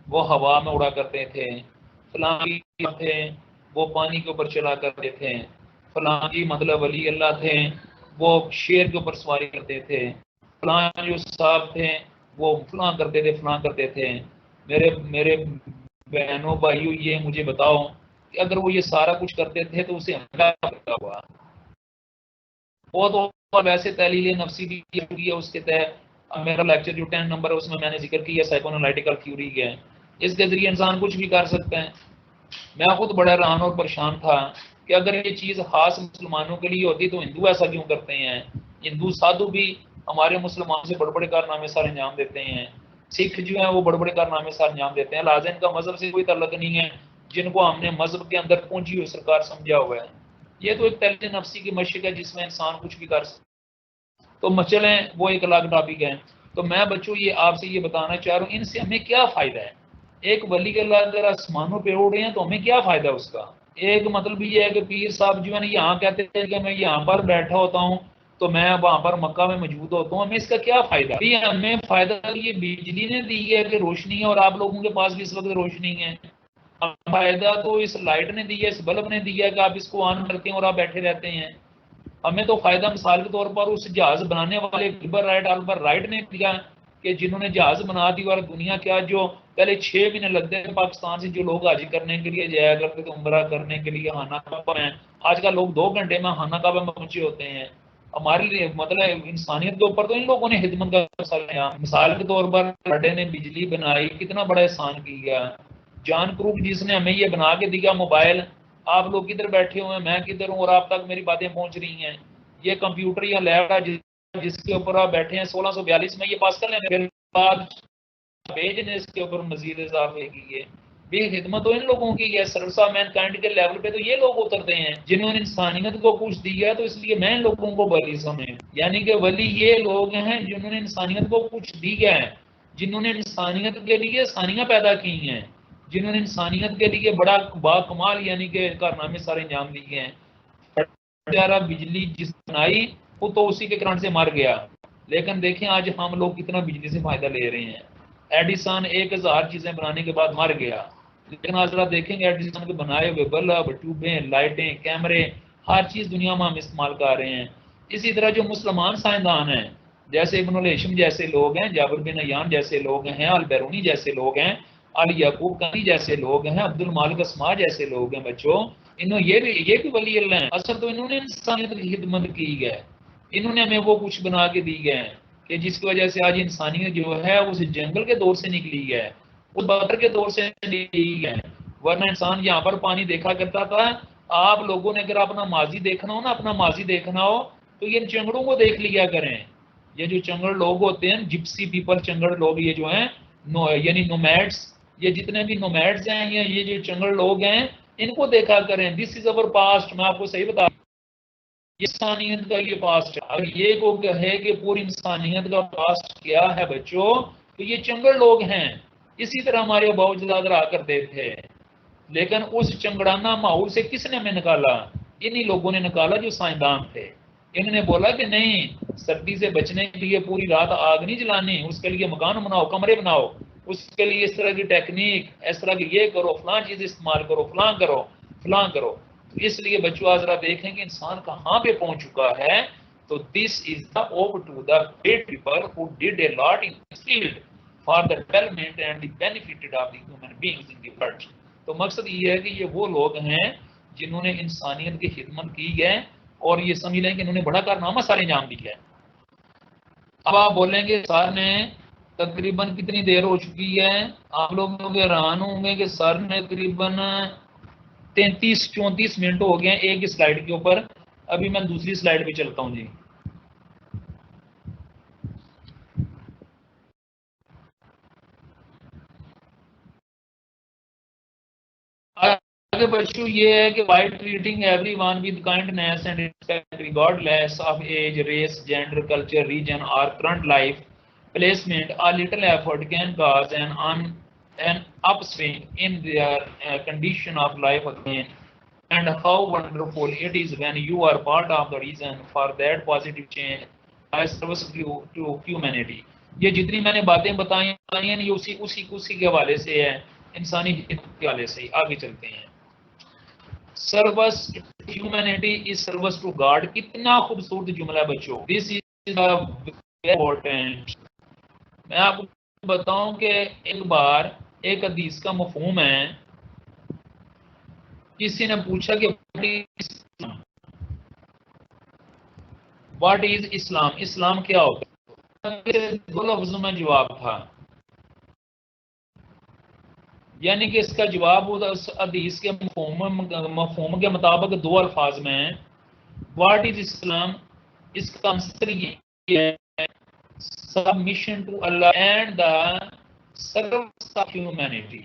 وہ ہوا میں اڑا کرتے تھے، فلاں پیر تھے وہ پانی کے اوپر چلا کرتے تھے، فلاں جی مطلب ولی اللہ تھے وہ شیر کے اوپر سواری کرتے تھے، فلاں جو صاحب تھے وہ فلاں کرتے تھے فلاں کرتے تھے. میرے بہنوں بھائیوں یہ مجھے بتاؤ کہ اگر وہ یہ سارا کچھ کرتے تھے تو اسے کیا کرتا ہوا؟ وہ تو ویسے تحلیل نفسی بھی ہے اس کے تحت میرا لیکچر جو 10 نمبر ہے اس میں نے ذکر کیا سائیکو انالائٹیکل تھیوری ہے، اس کے ذریعے انسان کچھ بھی کر سکتا ہے. میں خود بڑا حیران اور پریشان تھا کہ اگر یہ چیز خاص مسلمانوں کے لیے ہوتی تو ہندو ایسا کیوں کرتے ہیں؟ ہندو سادھو بھی ہمارے مسلمان سے بڑے بڑے کارنامے سر انجام دیتے ہیں، سکھ جو ہیں وہ بڑے بڑے کارنامے سر انجام دیتے ہیں. لہٰذا ان کا مذہب سے کوئی تعلق نہیں ہے، جن کو ہم نے مذہب کے اندر پہنچی ہوئی سرکار سمجھا ہوا ہے. یہ تو ایک تحلیل نفسی کی مشق ہے جس میں انسان کچھ بھی کر سکتا. تو چلیں وہ ایک الگ ٹاپک ہے. تو میں بچوں یہ آپ سے یہ بتانا چاہ رہا ہوں ان سے ہمیں کیا فائدہ ہے؟ ایک ولی اللہ اگر آسمانوں پہ اڑ رہے ہیں تو ہمیں کیا فائدہ اس کا؟ ایک مطلب یہ ہے کہ پیر صاحب جو ہے نا یہاں کہتے ہیں کہ میں یہاں پر بیٹھا ہوتا ہوں تو میں وہاں پر مکہ میں موجود ہوتا ہوں، ہمیں اس کا کیا فائدہ؟ ہمیں فائدہ یہ بجلی نے دی ہے کہ روشنی ہے اور آپ لوگوں کے پاس بھی اس وقت روشنی ہے. فائدہ تو اس لائٹ نے دی ہے، اس بلب نے دی ہے کہ آپ اس کو آن کرتے ہیں اور آپ بیٹھے رہتے ہیں. ہمیں تو فائدہ مثال کے طور پر اس جہاز بنانے والے البر رائٹ نے دیا کہ جنہوں نے جہاز بنا دی. اور دنیا کیا جو پہلے 6 مہینے لگتے تھے پاکستان سے جو لوگ حج کرنے کے لیے جایا کرتے تھے عمرہ کرنے کے لیے خانہ کعبہ میں، آج کل لوگ 2 گھنٹے میں خانہ کعبہ میں پہنچے ہوتے ہیں. ہمارے لیے مطلب انسانیت کے اوپر تو ان لوگوں نے خدمت کا مثال کے طور پر لڑے نے بجلی بنائی، کتنا بڑا احسان کیا. جان کروک جس نے ہمیں یہ بنا کے دیا موبائل، آپ لوگ کدھر بیٹھے ہوئے ہیں، میں کدھر ہوں، اور آپ تک میری باتیں پہنچ رہی ہیں. یہ کمپیوٹر یا لیب جس کے اوپر آپ بیٹھے ہیں 1642 میں یہ پاس کر لیں، پھر بعد بھیجنے اس کے اوپر مزید اضافے کیے. یہ خدمت تو ان لوگوں کی ہے. سروس آف مین کائنڈ کے لیول پہ تو یہ لوگ اترتے ہیں جنہوں نے انسانیت کو کچھ دیا، تو اس لیے میں ان لوگوں کو ولی سمجھوں. یعنی کہ ولی یہ لوگ ہیں جنہوں نے انسانیت کو کچھ دیا ہے، جنہوں نے انسانیت کے لیے ثانیہ پیدا کی ہیں، جنہوں نے انسانیت کے لیے بڑا با کمال یعنی کہ کارنامے سارے انجام دیے ہیں. پیارا بجلی جس بنائی وہ تو اسی کے کرنٹ سے مر گیا، لیکن دیکھیں آج ہم لوگ کتنا بجلی سے فائدہ لے رہے ہیں. ایڈیسن 1000 چیزیں بنانے کے بعد مر گیا، لیکن آج ذرا دیکھیں گے ایڈیسن کے بنائے ہوئے بلب، ٹیوبیں، لائٹیں، کیمرے، ہر چیز دنیا میں ہم استعمال کر رہے ہیں. اسی طرح جو مسلمان سائنسدان ہیں جیسے ابن الہیثم جیسے لوگ ہیں، جابر بن عیان جیسے لوگ ہیں، البیرونی جیسے لوگ ہیں، علی یعقوب کنی جیسے لوگ ہیں، عبد المالک اسما جیسے لوگ ہیں، بچوں انہوں یہ بھی ولی اللہ ہیں. اصل تو انہوں نے انسانیت کی خدمت کی ہے، انہوں نے ہمیں وہ کچھ بنا کے دی ہے کہ جس کی وجہ سے آج انسانیت جو ہے اس جنگل کے دور سے نکلی ہے، اس بدر کے دور سے نکلی ہے. ورنہ انسان یہاں پر پانی دیکھا کرتا تھا. آپ لوگوں نے اگر اپنا ماضی دیکھنا ہو نا، اپنا ماضی دیکھنا ہو تو یہ چنگڑوں کو دیکھ لیا کریں. یہ جو چنگڑ لوگ ہوتے ہیں، جپسی پیپل، چنگڑ لوگ یہ جو ہیں یعنی نومیڈس، یہ جتنے بھی نومیڈس ہیں یا یہ جو چنگڑ لوگ ہیں ان کو دیکھا کریں. دس از اوور پاسٹ. میں آپ کو صحیح بتا یہ انسانیت کا یہ پاسٹ ہے. اگر یہ کو کہے کہ پوری انسانیت کا پاسٹ کیا ہے بچوں، تو یہ چنگڑ لوگ ہیں. اسی طرح ہمارے اباؤ جداد رہا کرتے تھے، لیکن اس چنگڑانہ ماحول سے کس نے ہمیں نکالا؟ انہی لوگوں نے نکالا جو سائنسدان تھے. انہوں نے بولا کہ نہیں، سردی سے بچنے کے لیے پوری رات آگ نہیں جلانی، اس کے لیے مکان بناؤ، کمرے بناؤ، اس کے لیے اس طرح کی ٹیکنیک، اس طرح کی یہ کرو، فلاں چیز استعمال کرو، فلاں کرو، فلاں کرو. اس لیے بچوں آج ذرا دیکھیں کہ انسان کہاں پہ پہنچ چکا ہے. تو this is the over to the great people who did a lot in this field for the development and the benefit of the human beings in the world. تو مقصد یہ ہے کہ یہ وہ لوگ ہیں جنہوں نے انسانیت کی خدمت کی ہے، اور یہ سمجھ لیں کہ انہوں نے بڑا کارنامہ سارے انجام دیا ہے. اب آپ بولیں گے سر نے تقریباً کتنی دیر ہو چکی ہے؟ آپ لوگ حیران ہوں گے کہ سر نے تقریباً 33-34 منٹ ہو گئے ہیں ایک ہی سلائیڈ کے اوپر. ابھی میں دوسری سلائیڈ پہ چلتا ہوں جی. آگے بچوں یہ ہے کہ by treating everyone with kindness and respect regardless of age, race, gender, culture, region اور current life placement, a little effort can cause an upswing in their condition of life again. And how wonderful it is when you are part of the reason for that positive change by service to humanity. یہ جتنی میں نے باتیں بتائی ہیں یہ اسی کے حوالے سے ہے، انسانی خدمت کے حوالے سے ہی. آگے چلتے ہیں. Service humanity is service to God. کتنا خوبصورت جملہ ہے بچوں. This is important. میں آپ کو بتاؤں کہ ایک بار ایک حدیث کا مفہوم ہے. کسی نے پوچھا کہ واٹ از اسلام، اسلام کیا ہوتا ہے؟ دو لفظوں میں جواب تھا، یعنی کہ اس کا جواب اس حدیث کے مفہوم کے مطابق دو الفاظ میں ہے. واٹ از اسلام، اس کا آنسر یہ ہے submission to Allah and the service of humanity.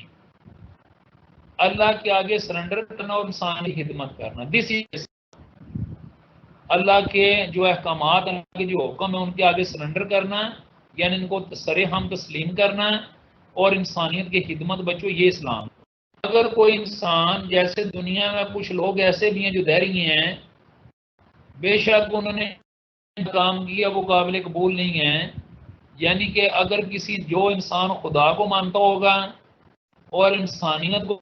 اللہ کے آگے سرنڈر کرنا اور انسان کی خدمت کرنا. دس از اللہ کے جو احکامات، اللہ کے جو حکم ہیں ان کے آگے سرنڈر کرنا، یعنی ان کو سرہم تسلیم کرنا اور انسانیت کی خدمت. بچوں یہ اسلام. اگر کوئی انسان، جیسے دنیا میں کچھ لوگ ایسے بھی ہیں جو دہری ہیں، بے شک انہوں نے کام کیا وہ قابل قبول نہیں ہے. یعنی کہ اگر کسی جو انسان خدا کو مانتا ہوگا اور انسانیت کو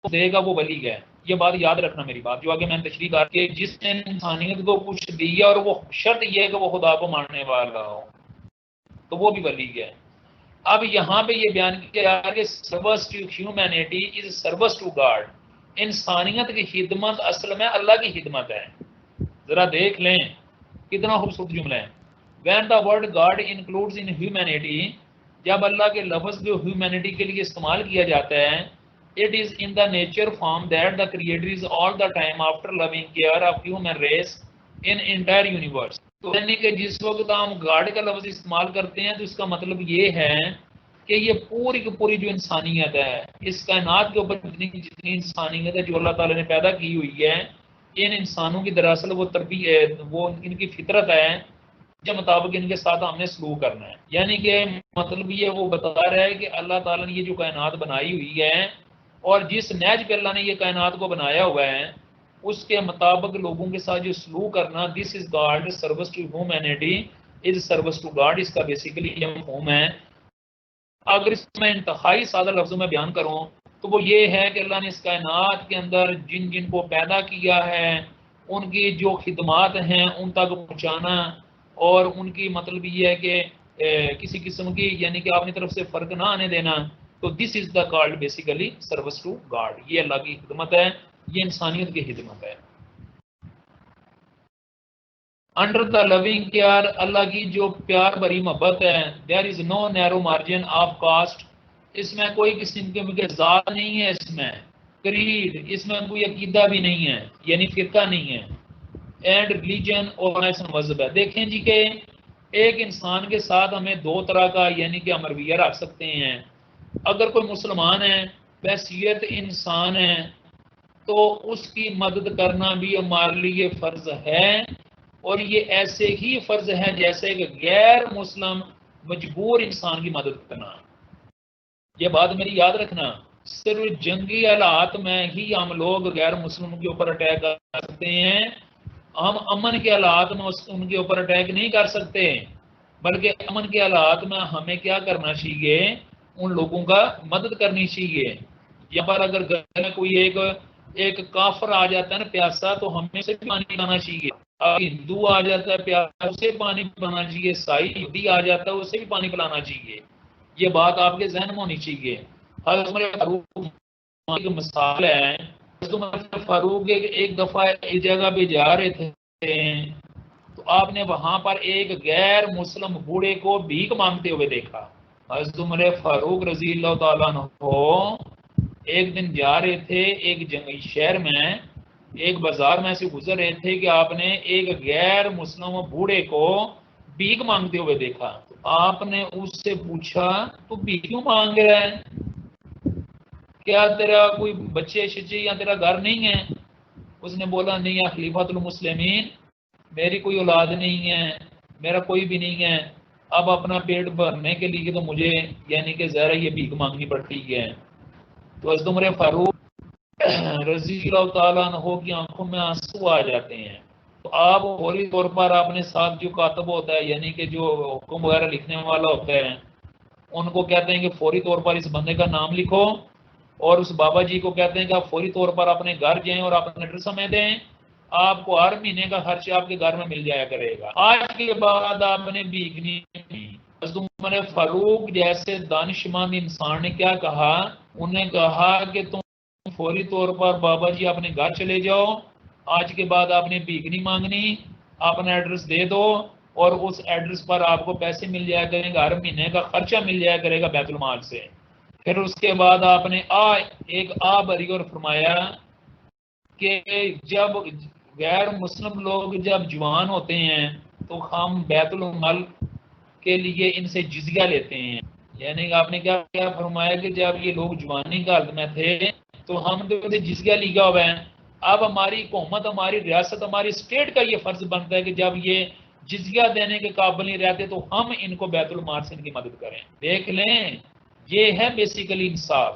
دے گا وہ ولی ہے. یہ بات یاد رکھنا میری بات جو آگے میں نے تشریح کر کہ جس نے انسانیت کو کچھ دیا اور وہ شرط یہ ہے کہ وہ خدا کو ماننے والا ہو تو وہ بھی ولی ہے. اب یہاں پہ یہ بیان کیا جا رہا ہے کہ service to humanity is service to God. انسانیت کی خدمت اصل میں اللہ کی خدمت ہے. ذرا دیکھ لیں کتنا خوبصورت جملہ ہے. When the word God includes in humanity, جب اللہ کے لفظ جو ہیومینٹی کے لیے استعمال کیا جاتا ہے It is in the nature form that the creator is all the time after loving care of human race in entire universe. تو یعنی کہ جس وقت ہم گاڈ کا لفظ استعمال کرتے ہیں تو اس کا مطلب یہ ہے کہ یہ پوری کی پوری جو انسانیت ہے، اس کائنات کے اوپر جتنی انسانیت ہے جو اللہ تعالیٰ نے پیدا کی ہوئی ہے، ان انسانوں کی دراصل وہ تربیت، وہ ان کی فطرت ہے کے مطابق ان کے ساتھ ہم نے سلوک کرنا ہے. یعنی کہ مطلب یہ وہ بتا رہا ہے کہ اللہ تعالیٰ نے یہ جو کائنات بنائی ہوئی ہے اور جس نہج پہ اللہ نے یہ کائنات کو بنایا ہوا ہے اس کے مطابق لوگوں کے ساتھ جو سلوک کرنا، this is God service to humanity is service to God, اس کا بیسیکلی یہ مفہوم ہے. اگر اس میں انتہائی سادہ لفظوں میں بیان کروں تو وہ یہ ہے کہ اللہ نے اس کائنات کے اندر جن جن کو پیدا کیا ہے ان کی جو خدمات ہیں ان تک پہنچانا، اور ان کی مطلب یہ ہے کہ کسی قسم کی یعنی کہ اپنی طرف سے فرق نہ آنے دینا. تو this is the called basically service to God. یہ اللہ کی خدمت ہے، یہ انسانیت کی خدمت ہے. انڈر دا لونگ کیئر، اللہ کی جو پیار بھری محبت ہے، دیر از نو نیرو مارجن آف کاسٹ، اس میں کوئی قسم کے ذات نہیں ہے، اس میں کریڈ، اس میں کوئی عقیدہ بھی نہیں ہے یعنی فرقہ نہیں ہے، اینڈ ریلیجن اور مذہب ہے. دیکھیں جی کہ ایک انسان کے ساتھ ہمیں دو طرح کا یعنی کہ ہم رویہ رکھ سکتے ہیں. اگر کوئی مسلمان ہے، بحیثیت انسان ہے، تو اس کی مدد کرنا بھی ہمارے لیے فرض ہے، اور یہ ایسے ہی فرض ہے جیسے کہ غیر مسلم مجبور انسان کی مدد کرنا. یہ بات میری یاد رکھنا، صرف جنگی حالات میں ہی ہم لوگ غیر مسلم کے اوپر اٹیک کر سکتے ہیں. ہم امن کے حالات میں ان کے اوپر اٹیک نہیں کر سکتے، بلکہ امن کے حالات میں ہمیں کیا کرنا چاہیے؟ ان لوگوں کا مدد کرنی چاہیے. یہاں پر اگر گھر میں کوئی ایک کافر آ جاتا ہے نا پیاسا، تو ہمیں اسے پانی پلانا چاہیے. ہندو آ جاتا ہے پیاسا، اسے پانی پلانا چاہیے. عیسائی یہودی آ جاتا ہے، اسے بھی پانی پلانا چاہیے. یہ بات آپ کے ذہن میں ہونی چاہیے. حضرت عمر فاروق کی مثال ہے. حضرت عمر فاروق ایک دفعہ ایک جگہ پہ جا رہے تھے تو آپ نے وہاں پر ایک غیر مسلم بوڑھے کو بھیک مانگتے ہوئے دیکھا. حضرت عمر فاروق رضی اللہ تعالیٰ عنہ ایک دن جا رہے تھے ایک جنگی شہر میں، ایک بازار میں سے گزر رہے تھے کہ آپ نے ایک غیر مسلم بوڑھے کو بھیک مانگتے ہوئے دیکھا. تو آپ نے اس سے پوچھا تو بھیک کیوں مانگ رہا ہے؟ کیا تیرا کوئی بچے شچے یا تیرا گھر نہیں ہے؟ اس نے بولا نہیں یا خلیفۃ المسلمین، میری کوئی اولاد نہیں ہے، میرا کوئی بھی نہیں ہے. اب اپنا پیٹ بھرنے کے لیے تو مجھے یعنی کہ ظاہر یہ بھیک مانگنی پڑتی ہے. تو حضرت عمر فاروق رضی اللہ تعالیٰ عنہ کی آنکھوں میں آنسو آ جاتے ہیں. تو آپ فوری طور پر اپنے ساتھ جو کاتب ہوتا ہے یعنی کہ جو حکم وغیرہ لکھنے والا ہوتا ہے ان کو کہتے ہیں کہ فوری طور پر اس بندے کا نام لکھو، اور اس بابا جی کو کہتے ہیں کہ آپ فوری طور پر اپنے گھر جائیں اور اپنا ایڈریس ہمیں دیں، آپ کو ہر مہینے کا خرچہ آپ کے گھر میں مل جایا کرے گا. آج کے بعد آپ نے بھیک نہیں. حضرت عمر فاروق جیسے دانشمند انسان نے کیا کہا؟ انہیں کہا کہ تم فوری طور پر بابا جی اپنے گھر چلے جاؤ، آج کے بعد آپ نے بھیک نہیں مانگنی، اپنا ایڈریس دے دو اور اس ایڈریس پر آپ کو پیسے مل جایا کریں گے، ہر مہینے کا خرچہ مل جایا کرے گا بیت المال سے. پھر اس کے بعد آپ نے ایک بری اور فرمایا کہ جب غیر مسلم لوگ جب جوان ہوتے ہیں تو ہم بیت المال کے لیے ان سے جزیہ لیتے ہیں. یعنی آپ نے کیا فرمایا کہ جب یہ لوگ جوانی کی حالت میں تھے تو ہم تو جزیہ لیا ہوا ہے. اب ہماری حکومت، ہماری ریاست، ہماری اسٹیٹ کا یہ فرض بنتا ہے کہ جب یہ جزیہ دینے کے قابل نہیں رہتے تو ہم ان کو بیت المال سے ان کی مدد کریں. دیکھ لیں، یہ ہے بیسیکلی انصاف،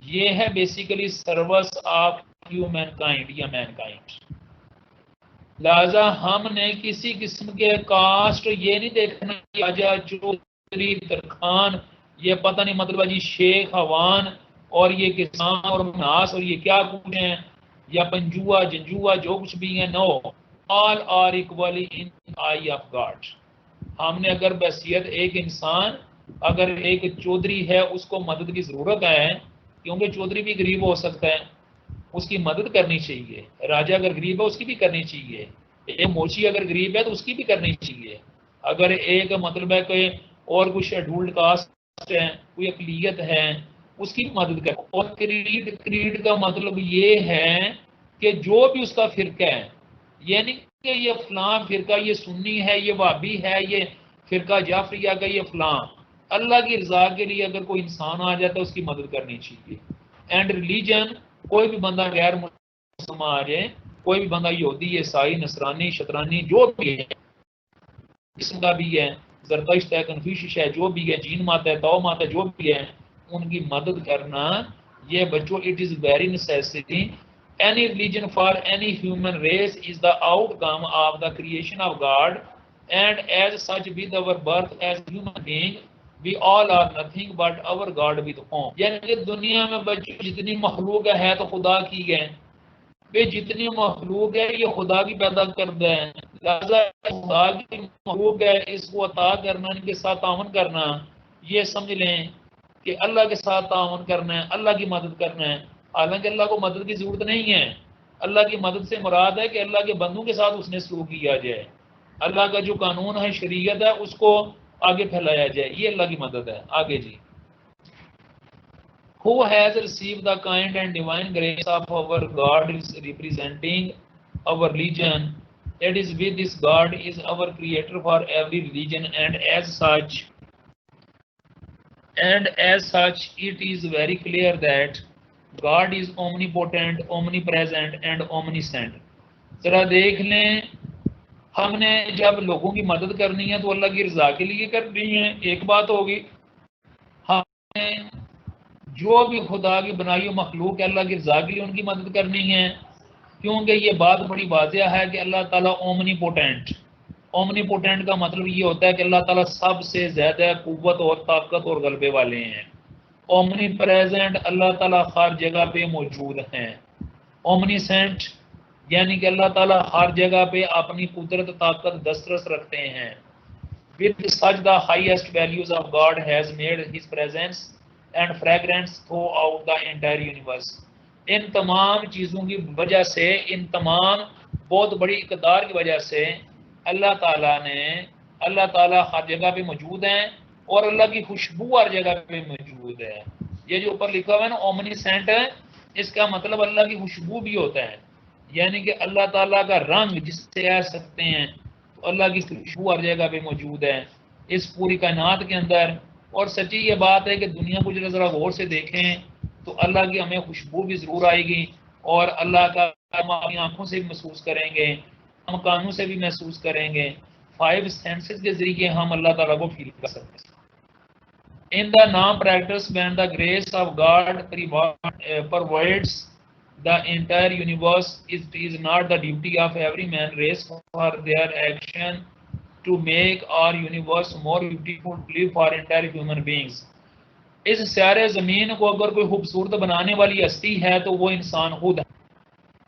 یہ ہے basically service of human kind یا مین کائنڈ. لہذا ہم نے کسی قسم کے کاسٹ یہ نہیں دیکھنا کہ آجا چودھری ترخان، یہ پتہ نہیں مطلب جی شیخ ہوان اور یہ کسان اور مناس اور یہ کیا کچھ ہیں، یا پنجوا جنجوا جو کچھ بھی ہیں. No, all are equally in eye of God. ہم نے اگر بحیثیت ایک انسان، اگر ایک چودھری ہے اس کو مدد کی ضرورت ہے، کیونکہ چودھری بھی غریب ہو سکتا ہے، اس کی مدد کرنی چاہیے. راجہ اگر غریب ہے اس کی بھی کرنی چاہیے. ایک موچی اگر غریب ہے تو اس کی بھی کرنی چاہیے. اگر ایک مطلب ہے کہ اور کوئی شیڈولڈ کاسٹ ہے، کوئی اقلیت ہے، اس کی مدد کریں. اور کریڈ کا مطلب یہ ہے کہ جو بھی اس کا فرقہ ہے، یعنی کہ یہ فلاں فرقہ، یہ سنی ہے، یہ وہابی ہے، یہ فرقہ جعفریہ کا، یہ فلاں، اللہ کی رضا کے لیے اگر کوئی انسان آ جاتا ہے اس کی مدد کرنی چاہیے. اینڈ ریلیجن، کوئی بھی بندہ غیر مسلم آ جائے، کوئی بھی بندہ یہودی، عیسائی، نصرانی، شترانی، جو بھی ہے، قسم کا بھی ہے، زرتشت ہے، کنفیوشش ہے، جو بھی ہے، جین ماتا ہے، تو ماتا ہے، جو بھی ہے، ان کی مدد کرنا یہ بچوں it is very necessary. Any religion for any human race is the outcome of the creation of God and as such with our birth as human being we all are nothing but our God with whom. یعنی کہ دنیا میں بچوں جتنی مخلوق ہے تو خدا کی ہے، بے جتنی مخلوق ہے یہ خدا کی پیدا کرتا ہے، لہذا خدا کی مخلوق ہے، اس کو عطا کرنا، ان کے ساتھ تعاون کرنا، یہ سمجھ لیں کہ اللہ کے ساتھ تعاون کرنا ہے، اللہ کی مدد کرنا ہے. حالانکہ اللہ کو مدد کی ضرورت نہیں ہے. اللہ کی مدد سے مراد ہے کہ اللہ کے بندوں کے ساتھ اس نے سلوک کیا جائے، اللہ کا جو قانون ہے، شریعت ہے، اس کو آگے پھیلایا جائے، یہ اللہ کی مدد ہے. آگے جی. Who has received the kind and divine grace of our God is representing our religion. That is, with this God is our creator for every religion, and as such, it is very clear that God is omnipotent, omnipresent, and omniscient. ذرا دیکھ لیں، ہم نے جب لوگوں کی مدد کرنی ہے تو اللہ کی رضا کے لیے کرنی ہے، ایک بات ہوگی. ہم نے جو بھی خدا کی بنائی ہوئی مخلوق ہے اللہ کی رضا کے لیے ان کی مدد کرنی ہے، کیونکہ یہ بات بڑی واضح ہے کہ اللہ تعالیٰ اومنی پوٹینٹ کا مطلب یہ ہوتا ہے کہ اللہ تعالیٰ سب سے زیادہ قوت اور طاقت اور غلبے والے ہیں. اومنی پریزنٹ، اللہ تعالیٰ ہر جگہ پہ موجود ہیں. اومنی سینٹ یعنی کہ اللہ تعالیٰ ہر جگہ پہ اپنی قدرت طاقت دسترس رکھتے ہیں. With such the highest values of God has made his presence and fragrance throughout the entire universe. ان تمام چیزوں کی وجہ سے، ان تمام بہت بڑی اقدار کی وجہ سے اللہ تعالیٰ ہر جگہ پہ موجود ہیں اور اللہ کی خوشبو ہر جگہ پہ موجود ہے. یہ جو اوپر لکھا ہوا ہے نا اومنی سینٹ ہے، اس کا مطلب اللہ کی خوشبو بھی ہوتا ہے، یعنی کہ اللہ تعالیٰ کا رنگ جس سے کہہ سکتے ہیں، تو اللہ کی خوشبو ہر جگہ پہ موجود ہے اس پوری کائنات کے اندر. اور سچی یہ بات ہے کہ دنیا کو ذرا غور سے دیکھیں تو اللہ کی ہمیں خوشبو بھی ضرور آئے گی، اور اللہ کا ہم اپنی آنکھوں سے بھی محسوس کریں گے، ہم کانوں سے بھی محسوس کریں گے، 5 سینسز کے ذریعے ہم اللہ تعالیٰ کو فیل کر سکتے ہیں. In the non-practice, when the grace of God provides the entire universe, it is not the duty of every man race for their action to make our universe more beautiful to live for entire human beings. اس سیارے زمین کو اگر کوئی خوبصورت بنانے والی ہستی ہے تو وہ انسان خود ہے.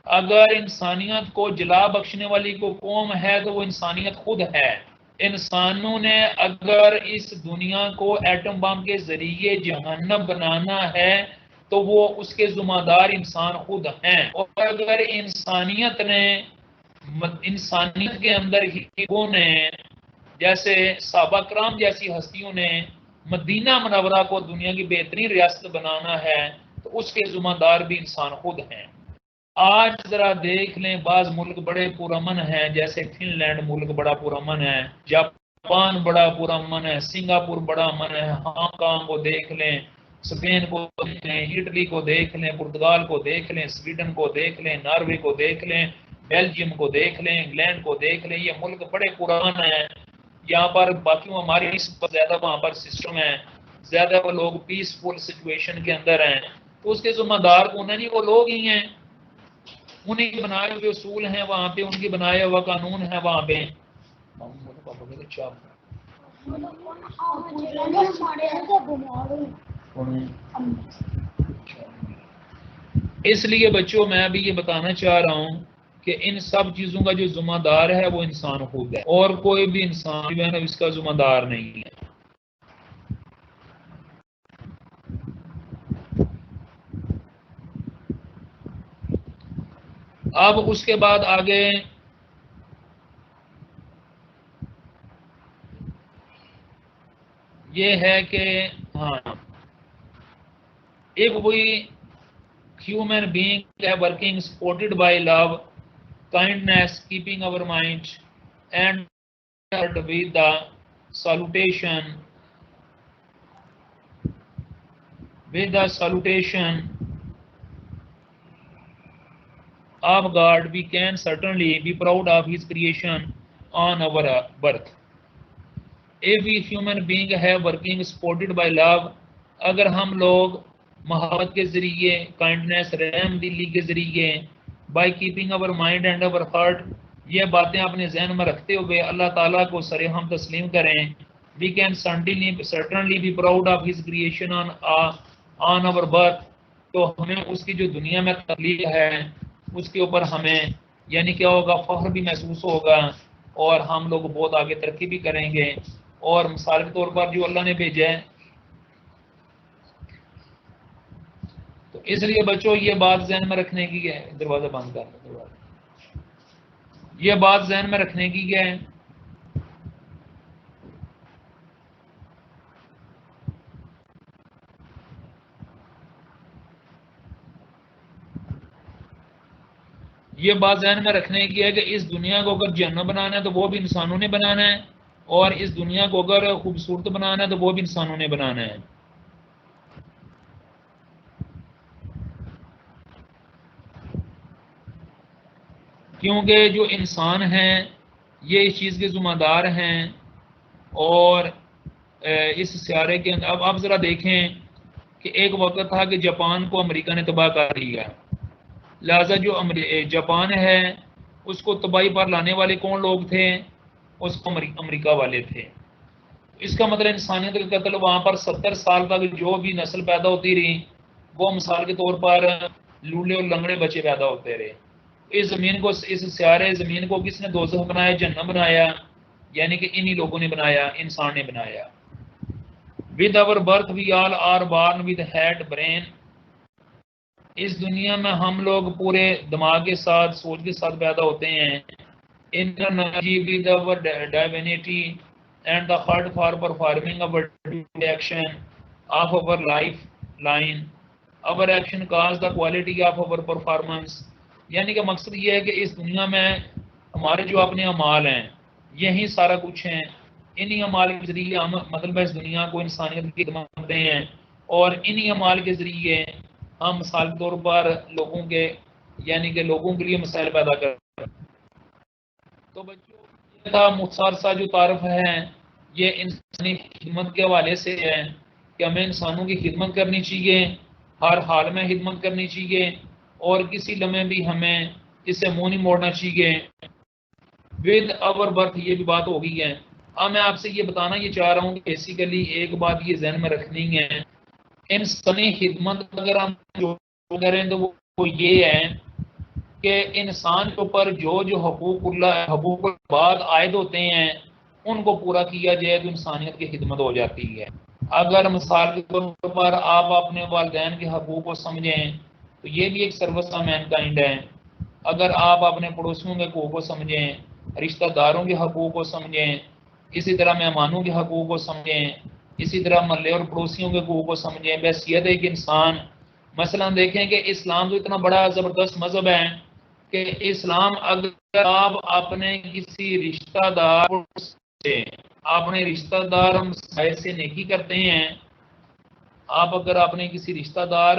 اگر انسانیت کو جلا بخشنے والی کو قوم ہے تو وہ انسانیت خود ہے. انسانوں نے اگر اس دنیا کو ایٹم بم کے ذریعے جہنم بنانا ہے تو وہ اس کے ذمہ دار انسان خود ہیں. اور اگر انسانیت کے اندر ہیروں نے جیسے صحابہ کرام جیسی ہستیوں نے مدینہ منورہ کو دنیا کی بہترین ریاست بنانا ہے تو اس کے ذمہ دار بھی انسان خود ہیں. آج ذرا دیکھ لیں، بعض ملک بڑے پرامن ہیں، جیسے فن لینڈ ملک بڑا پرامن ہے، جاپان بڑا پرامن ہے، سنگاپور بڑا امن ہے، ہانگ کانگ کو دیکھ لیں، اسپین کو دیکھ لیں، اٹلی کو دیکھ لیں، پرتگال کو دیکھ لیں، سویڈن کو دیکھ لیں، ناروے کو دیکھ لیں، بیلجیم کو دیکھ لیں، انگلینڈ کو دیکھ لیں. یہ ملک بڑے پرامن ہیں. یہاں پر باقی ہماری زیادہ وہاں پر سسٹم ہے، زیادہ وہ لوگ پیسفل سچویشن کے اندر ہیں، تو اس کے ذمہ دار کون نہیں، وہ لوگ ہی ہیں. انہیں کے بنائے ہوئے اصول ہیں وہاں پہ، ان کے بنایا ہوا قانون ہے وہاں پہ. اس لیے بچوں میں بھی یہ بتانا چاہ رہا ہوں کہ ان سب چیزوں کا جو ذمہ دار ہے وہ انسان خود ہے، اور کوئی بھی انسان جو ہے نا اس کا ذمہ دار نہیں ہے. اب اس کے بعد آگے یہ ہے کہ ہاں if we human being are working supported by love, kindness, keeping our mind and with the salutation of God, we can certainly be proud of his creation on our birth. If we human being have working supported by love, اگر ہم لوگ محبت کے ذریعے kindness رحم دلی کے ذریعے by keeping over mind and over heart یہ باتیں اپنے ذہن میں رکھتے ہوئے اللہ تعالیٰ کو سر ہم تسلیم کریں we can certainly be proud of his creation on our birth. تو ہمیں اس کی جو دنیا میں تخلیق ہے اس کے اوپر ہمیں یعنی کیا ہوگا فخر بھی محسوس ہوگا اور ہم لوگ بہت آگے ترقی بھی کریں گے. اور مثال کے طور پر جو اللہ نے بھیجا ہے تو اس لیے بچوں یہ بات ذہن میں رکھنے کی ہے. دروازہ بند کر دو. یہ بات ذہن میں رکھنے کی ہے یہ بات ذہن میں رکھنے کی ہے کہ اس دنیا کو اگر جنت بنانا ہے تو وہ بھی انسانوں نے بنانا ہے اور اس دنیا کو اگر خوبصورت بنانا ہے تو وہ بھی انسانوں نے بنانا ہے. کیونکہ جو انسان ہیں یہ اس چیز کے ذمہ دار ہیں اور اس سیارے کے اب آپ ذرا دیکھیں کہ ایک وقت تھا کہ جاپان کو امریکہ نے تباہ کر دیا. لہذا جو جاپان ہے اس کو تباہی پر لانے والے کون لوگ تھے؟ اس کو امریکہ والے تھے. اس کا مطلب انسانیت کا قتل وہاں پر 70 سال تک جو بھی نسل پیدا ہوتی رہی وہ مثال کے طور پر لولے اور لنگڑے بچے پیدا ہوتے رہے. اس زمین کو اس سیارے زمین کو کس نے دوزخ بنایا؟ جنت بنایا. یعنی کہ انہی لوگوں نے بنایا، انسان نے بنایا. with our birth we all are born with head brain. اس دنیا میں ہم لوگ پورے دماغ کے ساتھ سوچ کے ساتھ پیدا ہوتے ہیں. energy with our divinity and the heart for performing our action of our life line. our action cause the quality of our performance. یعنی کہ مقصد یہ ہے کہ اس دنیا میں ہمارے جو اپنے اعمال ہیں یہی سارا کچھ ہیں. انہی اعمال کے ذریعے ہم مطلب اس دنیا کو انسانیت کی خدمت کرتے ہیں اور انہی اعمال کے ذریعے ہم مثال کے طور پر لوگوں کے یعنی کہ لوگوں کے لیے مسائل پیدا کرتے ہیں. تو بچوں یہ تھا مختصر سا جو تعارف ہے یہ انسانی خدمت کے حوالے سے ہے کہ ہمیں انسانوں کی خدمت کرنی چاہیے، ہر حال میں خدمت کرنی چاہیے اور کسی لمحے بھی ہمیں اس سے منہ نہیں موڑنا چاہیے. ود اوور برتھ یہ بھی بات ہو گئی ہے. اب میں آپ سے یہ بتانا یہ چاہ رہا ہوں کہ بیسیکلی ایک بات یہ ذہن میں رکھنی ہے انسانی خدمت اگر ہم جو کریں تو وہ یہ ہے کہ انسان کے اوپر جو حقوق العباد عائد ہوتے ہیں ان کو پورا کیا جائے تو انسانیت کی خدمت ہو جاتی ہے. اگر مثال کے طور پر آپ اپنے والدین کے حقوق کو سمجھیں تو یہ بھی ایک سروس آف مین کائنڈ ہے. اگر آپ اپنے پڑوسیوں کے حقوق کو سمجھیں، رشتہ داروں کے حقوق کو سمجھیں، اسی طرح مہمانوں کے حقوق کو سمجھیں، اسی طرح محلے اور پڑوسیوں کے حقوق کو سمجھیں، بحیثیت ایک انسان. مثلا دیکھیں کہ اسلام تو اتنا بڑا زبردست مذہب ہے کہ اسلام اگر آپ اپنے کسی رشتہ دار سے اپنے رشتہ دار ہمسائے سے نیکی کرتے ہیں، آپ اگر اپنے کسی رشتہ دار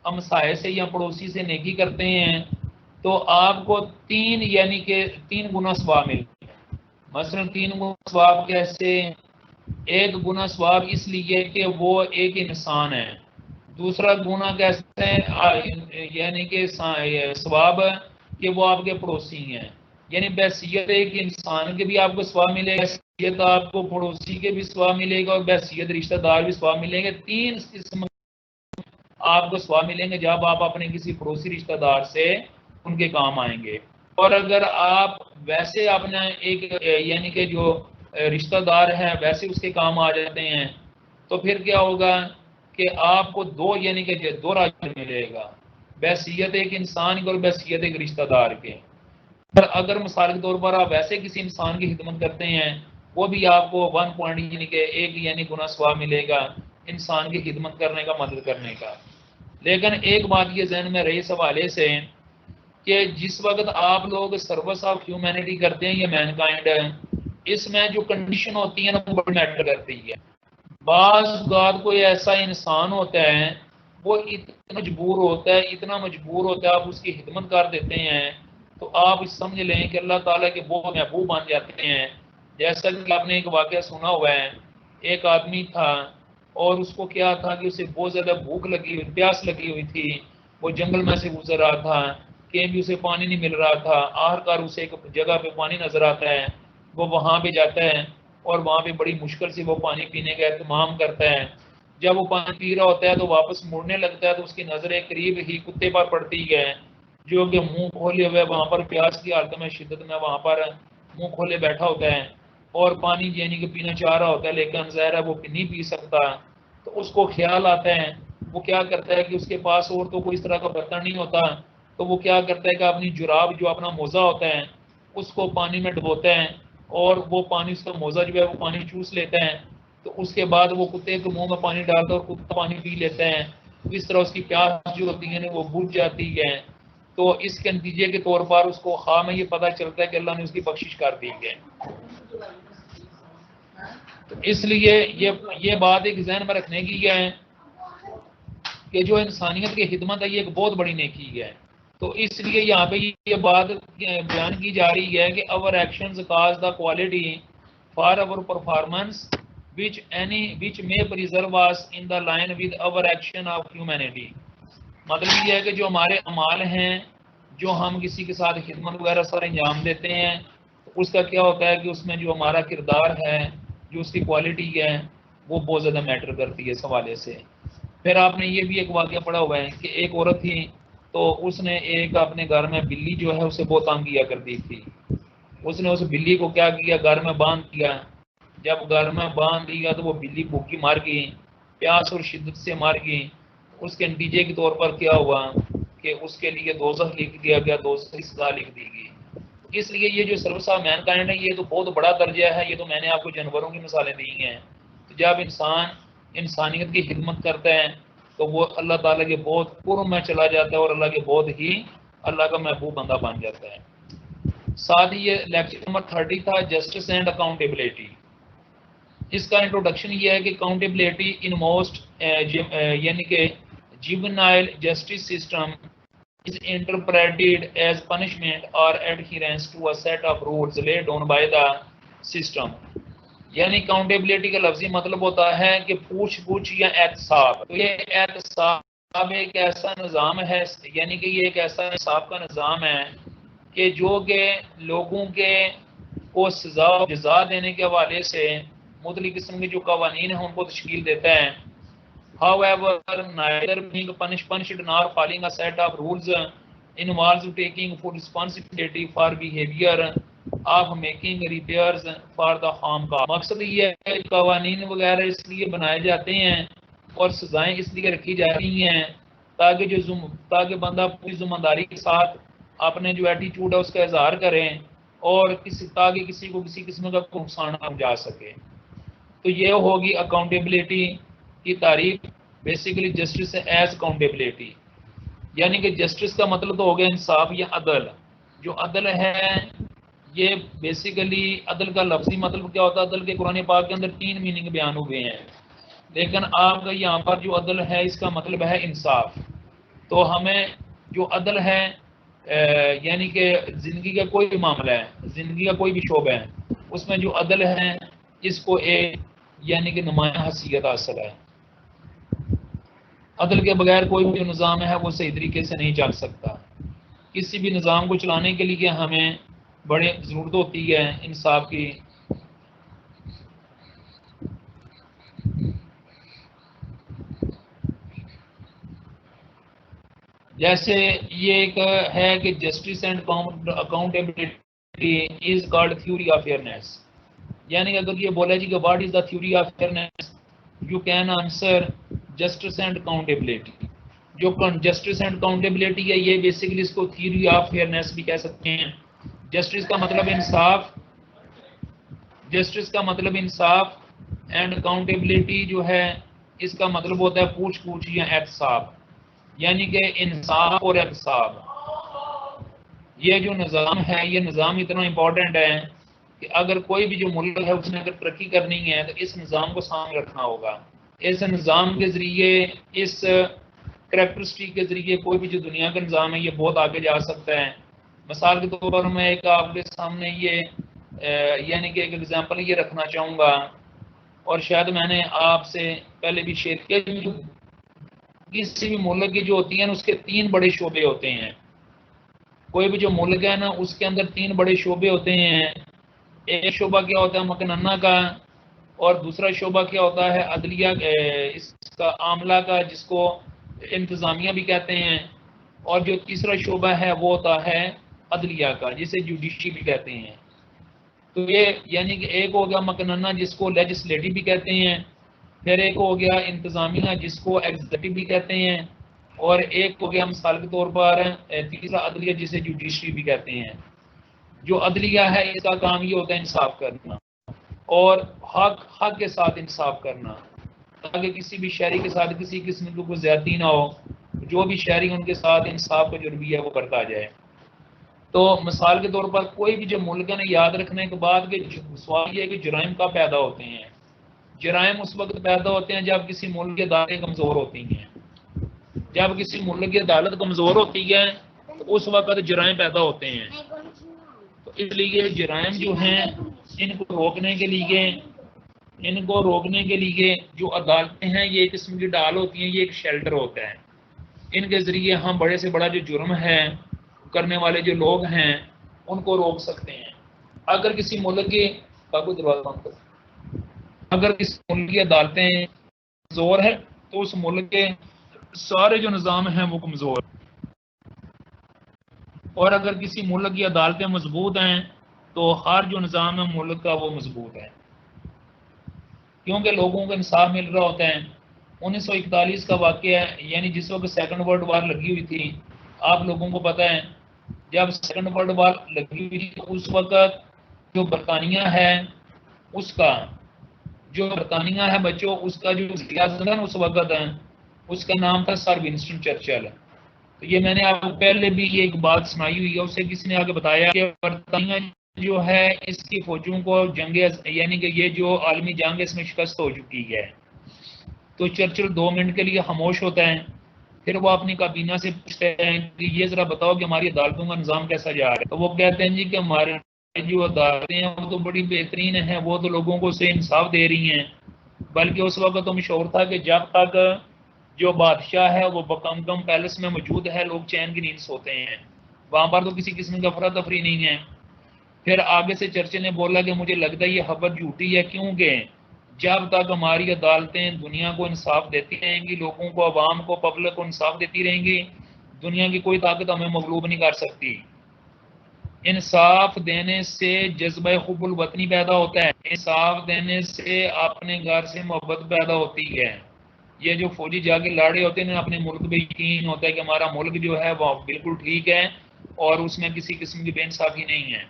ہمسائے سے یا پڑوسی سے نیکی کرتے ہیں تو آپ کو 3 گنا ثواب ملتے ہیں. مثلا 3 گنا ثواب کیسے؟ 1 گنا ثواب اس لیے کہ وہ ایک انسان ہے. دوسرا گنا کیسے یعنی کہ ثواب کہ وہ آپ کے پڑوسی ہیں. یعنی بحیثیت ایک انسان کے بھی آپ کو ثواب ملے گا، بحیثیت آپ کو پڑوسی کے بھی ثواب ملے گا اور بحیثیت رشتہ دار بھی ثواب ملیں گے. 3 قسم آپ کو ثواب ملیں گے جب آپ اپنے کسی پڑوسی رشتہ دار سے ان کے کام آئیں گے. اور اگر آپ ویسے اپنا ایک یعنی کہ جو رشتہ دار ہے ویسے اس کے کام آ جاتے ہیں تو پھر کیا ہوگا کہ آپ کو 2 یعنی کہ 2 راجر ملے گا، بحیثیت ایک انسان کے اور بحیثیت ایک رشتہ دار کے. اور اگر مثال کے طور پر آپ ویسے کسی انسان کی خدمت کرتے ہیں وہ بھی آپ کو 1 پوائنٹ یعنی کہ 1 گنا ثواب ملے گا انسان کی خدمت کرنے کا، مدد کرنے کا. لیکن ایک بات یہ ذہن میں رہی اس حوالے سے کہ جس وقت آپ لوگ سروس آف ہیومینٹی کرتے ہیں یا مین کائنڈ، اس میں جو کنڈیشن ہوتی ہے نا وہ بڑی میٹر کرتی ہے. بعض اوقات کوئی ایسا انسان ہوتا ہے وہ اتنا مجبور ہوتا ہے آپ اس کی خدمت کر دیتے ہیں تو آپ سمجھ لیں کہ اللہ تعالیٰ کے بہت محبوب بن جاتے ہیں. جیسا کہ آپ نے ایک واقعہ سنا ہوا ہے، ایک آدمی تھا اور اس کو کیا تھا کہ اسے بہت زیادہ بھوک لگی ہوئی، پیاس لگی ہوئی تھی. وہ جنگل میں سے گزر رہا تھا، کہیں بھی اسے پانی نہیں مل رہا تھا. آخرکار اسے ایک جگہ پہ پانی نظر آتا ہے، وہ وہاں پہ جاتا ہے اور وہاں پہ بڑی مشکل سے وہ پانی پینے کا اہتمام کرتا ہے. جب وہ پانی پی رہا ہوتا ہے تو واپس مڑنے لگتا ہے تو اس کی نظریں قریب ہی کتے پر پڑتی ہے جو کہ منہ کھولے ہوئے وہاں پر پیاس کی حالت میں شدت میں وہاں پر منہ کھولے بیٹھا ہوتا ہے اور پانی یعنی کہ پینا چاہ رہا ہوتا ہے لیکن ظاہر ہے وہ نہیں پی سکتا. تو اس کو خیال آتا ہے، وہ کیا کرتا ہے کہ اس کے پاس اور تو کوئی اس طرح کا برتن نہیں ہوتا تو وہ کیا کرتا ہے کہ اپنی جراب جو اپنا موزہ ہوتا ہے اس کو پانی میں ڈبوتا ہے اور وہ پانی، اس کا موزہ جو ہے وہ پانی چوس لیتا ہے. تو اس کے بعد وہ کتے کے منہ میں پانی ڈالتا ہے اور کتا پانی پی لیتا ہے. اس طرح اس کی پیاس جو ہوتی ہے وہ بجھ جاتی ہے. تو اس کے نتیجے کے طور پر اس کو خواہ میں یہ پتہ چلتا ہے کہ اللہ نے اس کی بخشش کر دی ہے. تو اس لیے یہ بات ایک ذہن میں رکھنے کی ہے کہ جو انسانیت کی خدمت ہے یہ ایک بہت بڑی نیکی ہے. تو اس لیے یہاں پہ یہ بات بیان کی جا رہی ہے کہ our actions cause the quality for our performance which may preserve us in the line with our action of humanity. مطلب یہ ہے کہ جو ہمارے اعمال ہیں، جو ہم کسی کے ساتھ خدمت وغیرہ سر انجام دیتے ہیں، اس کا کیا ہوتا ہے کہ اس میں جو ہمارا کردار ہے، جو اس کی کوالٹی ہے، وہ بہت زیادہ میٹر کرتی ہے اس حوالے سے. پھر آپ نے یہ بھی ایک واقعہ پڑھا ہوا ہے کہ ایک عورت تھی تو اس نے ایک اپنے گھر میں بلی جو ہے اسے بہت تنگ کیا کرتی تھی. اس نے اس بلی کو کیا کیا، گھر میں باندھ دیا. جب گھر میں باندھ دیا تو وہ بلی بھوکی مار گئی، پیاس اور شدت سے مار گئی. اس کے نتیجے کے طور پر کیا ہوا کہ اس کے لیے دوزخ لکھ دیا گیا، دوزخ کی سزا لکھ دی گئی. اس لیے یہ جو سروس آف مین کائنڈ ہے یہ تو بہت بڑا درجہ ہے. یہ تو میں نے آپ کو جانوروں کی مثالیں دی ہیں. تو جب انسان انسانیت کی خدمت کرتا ہے تو وہ اللہ تعالیٰ کے بہت قرب میں چلا جاتا ہے اور اللہ کے بہت ہی اللہ کا محبوب بندہ بن جاتا ہے. ساتھ ہی یہ لیکچر نمبر 30 تھا، جسٹس اینڈ اکاؤنٹیبلٹی. اس کا انٹروڈکشن یہ ہے کہ اکاؤنٹیبلٹی ان موسٹ یعنی کہ juvenile justice system is interpreted as punishment or adherence to a set of rules laid down by the system. یعنی اکاؤنٹیبلٹی کا لفظی مطلب ہوتا ہے کہ پوچھ گچھ یا احتساب. تو یہ احتساب ایک ایسا نظام ہے، یعنی کہ یہ ایک ایسا انصاف کا نظام ہے کہ جو کہ لوگوں کے کو سزا و جزا دینے کے حوالے سے مختلف قسم کے جو قوانین ہیں ان کو تشکیل دیتا ہے. However, neither being punished nor following a set of rules involves taking full responsibility for behavior of making repairs for the harm caused. مقصد یہ ہے کہ قوانین وغیرہ اس لیے بنائے جاتے ہیں اور سزائیں اس لیے رکھی جا رہی ہیں تاکہ بندہ پوری ذمہ داری کے ساتھ اپنے جو ایٹیٹیوڈ ہے اس کا اظہار کریں اور تاکہ کسی کو کسی قسم کا نقصان نہ پہنچا سکے. تو یہ ہوگی اکاؤنٹیبلٹی کی تعریف. بیسیکلی جسٹس ایز اکاؤنٹیبلٹی، یعنی کہ جسٹس کا مطلب تو ہو گیا انصاف یا عدل. جو عدل ہے یہ بیسیکلی عدل کا لفظی مطلب کیا ہوتا ہے؟ عدل کے قرآن پاک کے اندر 3 میننگ بیان ہوئے ہیں، لیکن آپ کا یہاں پر جو عدل ہے اس کا مطلب ہے انصاف. تو ہمیں جو عدل ہے یعنی کہ زندگی کا کوئی بھی معاملہ ہے، زندگی کا کوئی بھی شعبہ ہے، اس میں جو عدل ہے اس کو ایک یعنی کہ نمایاں حیثیت حاصل ہے. عدل کے بغیر کوئی بھی نظام ہے وہ صحیح طریقے سے نہیں چل سکتا. کسی بھی نظام کو چلانے کے لیے ہمیں بڑی ضرورت ہوتی ہے انصاف کی. جیسے یہ ایک ہے کہ justice and accountability is called theory of fairness. یعنی کہ اگر یہ بولا جی کہ what is the theory of fairness, you can answer justice and accountability. جو جسٹس اینڈ اکاؤنٹیبلٹی ہے یہ بیسیکلی اس کو تھیوری آف فیئرنیس بھی کہہ سکتے ہیں. جسٹس کا مطلب انصاف، جسٹس کا مطلب انصاف اینڈ اکاؤنٹیبلٹی جو ہے اس کا مطلب ہوتا ہے پوچھ گچھ یا احتساب. یعنی کہ انصاف اور احتساب، یہ جو نظام ہے یہ نظام اتنا امپورٹنٹ ہے کہ اگر کوئی بھی جو ملک ہے اس نے اگر ترقی کرنی ہے تو اس نظام کو سامنے رکھنا ہوگا. اس نظام کے ذریعے، اس کریکٹرسٹک کے ذریعے کوئی بھی جو دنیا کا نظام ہے یہ بہت آگے جا سکتا ہے. مثال کے طور پر میں ایک آپ کے سامنے یہ یعنی کہ ایک ایگزامپل یہ رکھنا چاہوں گا، اور شاید میں نے آپ سے پہلے بھی شیئر کیا، کسی بھی ملک کی جو ہوتی ہیں اس کے 3 بڑے شعبے ہوتے ہیں. کوئی بھی جو ملک ہے نا اس کے اندر 3 بڑے شعبے ہوتے ہیں. ایک شعبہ کیا ہوتا ہے مقننہ کا، اور دوسرا شعبہ کیا ہوتا ہے عدلیہ، اس کا عاملہ کا، جس کو انتظامیہ بھی کہتے ہیں، اور جو تیسرا شعبہ ہے وہ ہوتا ہے عدلیہ کا، جسے جوڈیشری بھی کہتے ہیں. تو یہ یعنی کہ ایک ہو گیا مقننہ جس کو لیجسلیٹو بھی کہتے ہیں، پھر ایک ہو گیا انتظامیہ جس کو ایگزیکٹو بھی کہتے ہیں، اور ایک ہو گیا مثال کے طور پر تیسرا عدلیہ جسے جوڈیشری بھی کہتے ہیں. جو عدلیہ ہے اس کا کام یہ ہوتا ہے انصاف کرنا اور حق کے ساتھ انصاف کرنا، تاکہ کسی بھی شہری کے ساتھ کسی قسم کی کوئی زیادتی نہ ہو، جو بھی شہری ان کے ساتھ انصاف کا جو رویہ ہے وہ کرتا جائے. تو مثال کے طور پر کوئی بھی جو ملک ہے نا، یاد رکھنے کے بعد کہ سوال یہ ہے کہ جرائم کب پیدا ہوتے ہیں. جرائم اس وقت پیدا ہوتے ہیں جب کسی ملک کی عدالتیں کمزور ہوتی ہیں. جب کسی ملک کی عدالت کمزور ہوتی ہے تو اس وقت جرائم پیدا ہوتے ہیں. تو اس لیے جرائم جو ہیں ان کو روکنے کے لیے جو عدالتیں ہیں یہ ایک قسم کی ڈال ہوتی ہیں، یہ ایک شیلٹر ہوتا ہے. ان کے ذریعے ہم بڑے سے بڑا جو جرم ہے کرنے والے جو لوگ ہیں ان کو روک سکتے ہیں. اگر کسی ملک کی اگر کسی ملک کی عدالتیں کمزور ہے تو اس ملک کے سارے جو نظام ہیں وہ کمزور، اور اگر کسی ملک کی عدالتیں مضبوط ہیں تو ہر جو نظام ہے ملک کا وہ مضبوط ہے، کیونکہ لوگوں کو انصاف مل رہا ہوتا ہے. 1941 کا واقعہ ہے، یعنی جس وقت سیکنڈ ورلڈ وار لگی ہوئی تھی، آپ لوگوں کو پتہ ہے جب سیکنڈ ورلڈ وار لگی ہوئی تھی اس وقت جو برطانیہ ہے اس کا جو برطانیہ ہے بچوں اس کا جو وزیر اعظم ہے اس وقت ہے اس کا نام تھا سر ونسٹن چرچل. تو یہ میں نے آپ کو پہلے بھی یہ ایک بات سنائی ہوئی ہے، اسے کسی نے آگے بتایا کہ برطانیہ جو ہے اس کی فوجوں کو جنگ یعنی کہ یہ جو عالمی جنگ اس میں شکست ہو چکی ہے. تو چرچل 2 منٹ کے لیے خاموش ہوتا ہے، پھر وہ اپنی کابینہ سے پوچھتے ہیں کہ یہ ذرا بتاؤ کہ ہماری عدالتوں کا نظام کیسا جا رہا ہے. تو وہ کہتے ہیں جی کہ ہمارے جو عدالتیں ہیں وہ تو بڑی بہترین ہیں، وہ تو لوگوں کو سے انصاف دے رہی ہیں. بلکہ اس وقت تو مشہور تھا کہ جب تک جو بادشاہ ہے وہ بکنگم پیلس میں موجود ہے لوگ چین کی نیند سوتے ہیں، وہاں پر تو کسی قسم کا افراتفری نہیں ہے. پھر آگے سے چرچل نے بولا کہ مجھے لگتا ہے یہ خبر جھوٹی ہے، کیونکہ جب تک ہماری عدالتیں دنیا کو انصاف دیتی رہیں گی، لوگوں کو، عوام کو، پبلک کو انصاف دیتی رہیں گی، دنیا کی کوئی طاقت ہمیں مغلوب نہیں کر سکتی. انصاف دینے سے جذبہ حب الوطنی پیدا ہوتا ہے، انصاف دینے سے اپنے گھر سے محبت پیدا ہوتی ہے. یہ جو فوجی جا کے لاڑے ہوتے ہیں اپنے ملک پہ یقین ہوتا ہے کہ ہمارا ملک جو ہے وہ بالکل ٹھیک ہے اور اس میں کسی قسم کی بے انصافی نہیں ہے.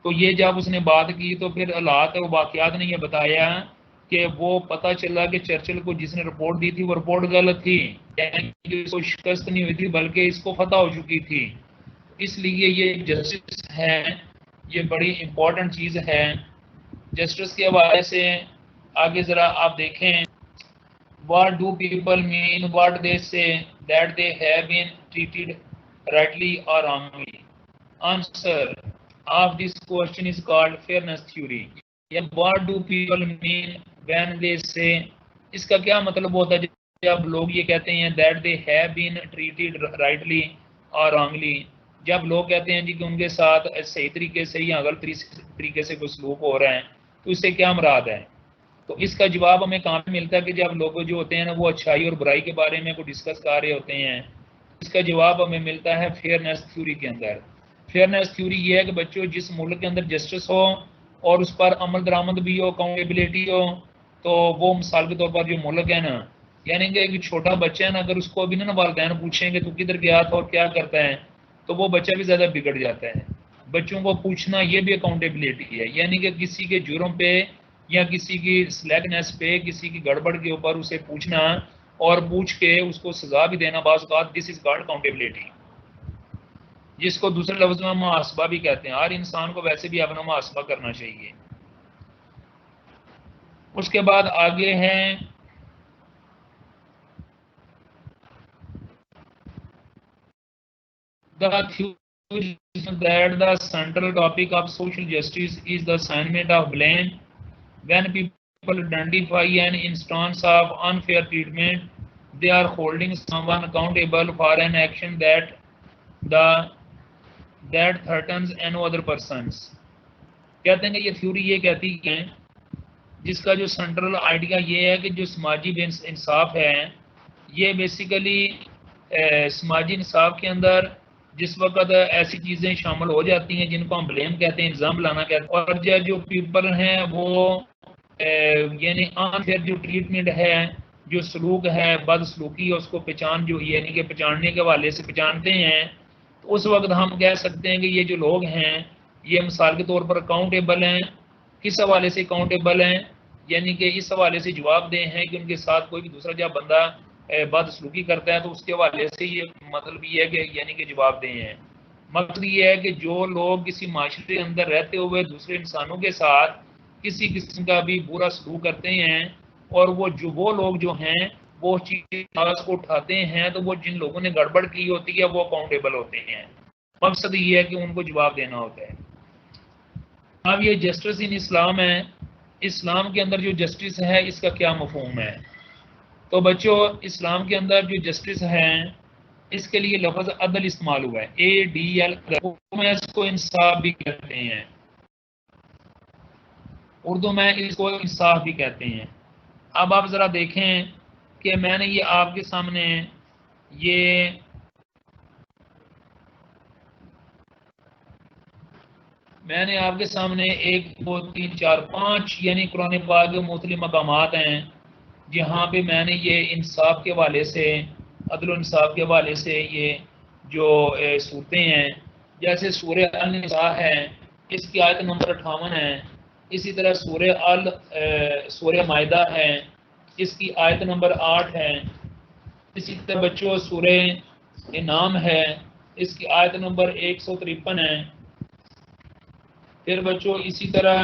تو یہ جب اس نے بات کی تو پھر حالات اور واقعات نے یہ بتایا کہ وہ پتہ چلا کہ چرچل کو جس نے رپورٹ دی تھی وہ رپورٹ غلط تھی، یعنی کہ اس کو شکست نہیں ہوئی تھی بلکہ اس کو فتح ہو چکی تھی. اس لیے یہ جسٹس ہے، یہ بڑی امپورٹنٹ چیز ہے. جسٹس کے حوالے سے آگے ذرا آپ دیکھیں. What do people mean what they say that they have been treated rightly or wrongly? Answer of this question is called fairness theory. What do people mean when they say اس کا کیا مطلب ہوتا ہے جب لوگ یہ کہتے ہیں that they have been treated rightly or wrongly؟ جب لوگ کہتے ہیں جی کہ ان کے ساتھ صحیح طریقے سے یا غلط طریقے سے کوئی سلوک ہو رہا ہے تو اس سے کیا مراد ہے؟ تو اس کا جواب ہمیں کہاں پہ ملتا ہے کہ جب لوگ جو ہوتے ہیں نا وہ اچھائی اور برائی کے بارے میں کوئی ڈسکس کر رہے ہوتے ہیں. اس کا جواب ہمیں ملتا ہے فیئرنیس تھیوری کے اندر. فیئرنیس تھیوری یہ ہے کہ بچوں جس ملک کے اندر جسٹس ہو اور اس پر عمل درآمد بھی ہو، اکاؤنٹیبلٹی ہو، تو وہ مثال کے طور پر جو ملک ہے نا، یعنی کہ ایک چھوٹا بچہ ہے نا اگر اس کو ابھی نا والدین پوچھیں کہ تو کدھر گیا تھا اور کیا کرتا ہے تو وہ بچہ بھی زیادہ بگڑ جاتا ہے. بچوں کو پوچھنا یہ بھی اکاؤنٹیبلٹی ہے، یعنی کہ کسی کے جرم پہ یا کسی کی سلیکنیس پہ، کسی کی گڑبڑ کے اوپر اسے پوچھنا اور پوچھ کے اس کو سزا بھی دینا، بعض اوقات دس از کالڈ اکاؤنٹیبلٹی، جس کو دوسرے لفظ میں محاسبہ بھی کہتے ہیں۔ ہر انسان کو ویسے بھی اپنا محاسبہ کرنا چاہیے۔ اس کے بعد آگے ہیں the theory that the central topic of social justice is the assignment of blame. When people identify an instance of unfair treatment, they are holding someone accountable for an action that threatens another person's. کہتے ہیں کہ یہ theory یہ کہتی ہے، جس کا جو سینٹرل آئیڈیا یہ ہے کہ جو سماجی بے انصاف ہے، یہ بیسیکلی سماجی انصاف کے اندر جس وقت ایسی چیزیں شامل ہو جاتی ہیں جن کو ہم بلیم کہتے ہیں، الزام لانا کہتے ہیں، اور جو پیپل ہیں وہ یعنی انفیئر جو ٹریٹمنٹ ہے، جو سلوک ہے، بد سلوکی، اس کو پہچان جو یعنی کہ پہچاننے کے حوالے سے پہچانتے ہیں، تو اس وقت ہم کہہ سکتے ہیں کہ یہ جو لوگ ہیں یہ مثال کے طور پر اکاؤنٹیبل ہیں۔ کس حوالے سے اکاؤنٹیبل ہیں؟ یعنی کہ اس حوالے سے جواب دہ ہیں کہ ان کے ساتھ کوئی بھی دوسرا جب بندہ بد سلوکی کرتا ہے تو اس کے حوالے سے یہ مطلب یہ ہے کہ یعنی کہ جواب دہ ہیں۔ مقصد یہ ہے کہ جو لوگ کسی معاشرے کے اندر رہتے ہوئے دوسرے انسانوں کے ساتھ کسی قسم کا بھی برا سلوک کرتے ہیں، اور وہ لوگ جو ہیں وہ چیز کو اٹھاتے ہیں، تو وہ جن لوگوں نے گڑبڑ کی ہوتی ہے وہ اکاؤنٹیبل ہوتے ہیں۔ مقصد یہ ہے کہ ان کو جواب دینا ہوتا ہے۔ اب یہ جسٹس ان اسلام ہے، اسلام کے اندر جو جسٹس ہے اس کا کیا مفہوم ہے؟ تو بچوں اسلام کے اندر جو جسٹس ہے اس کے لیے لفظ عدل استعمال ہوا ہے، ADL، اس کو انصاف بھی کہتے ہیں، اردو میں اس کو انصاف بھی کہتے ہیں۔ اب آپ ذرا دیکھیں کہ میں نے یہ آپ کے سامنے ایک دو تین چار پانچ یعنی قرآن پاک کے مختلف مقامات ہیں جہاں پہ میں نے یہ انصاف کے حوالے سے، عدل و انصاف کے حوالے سے یہ جو صورتیں ہیں، جیسے سورہ النساء ہے، اس کی آیت نمبر 58 ہے، اسی طرح سورہ مائدہ ہے، اس کی آیت نمبر 8 ہے، اسی طرح بچوں سورہ انعام ہے، اس کی آیت نمبر 153 ہے، پھر بچوں اسی طرح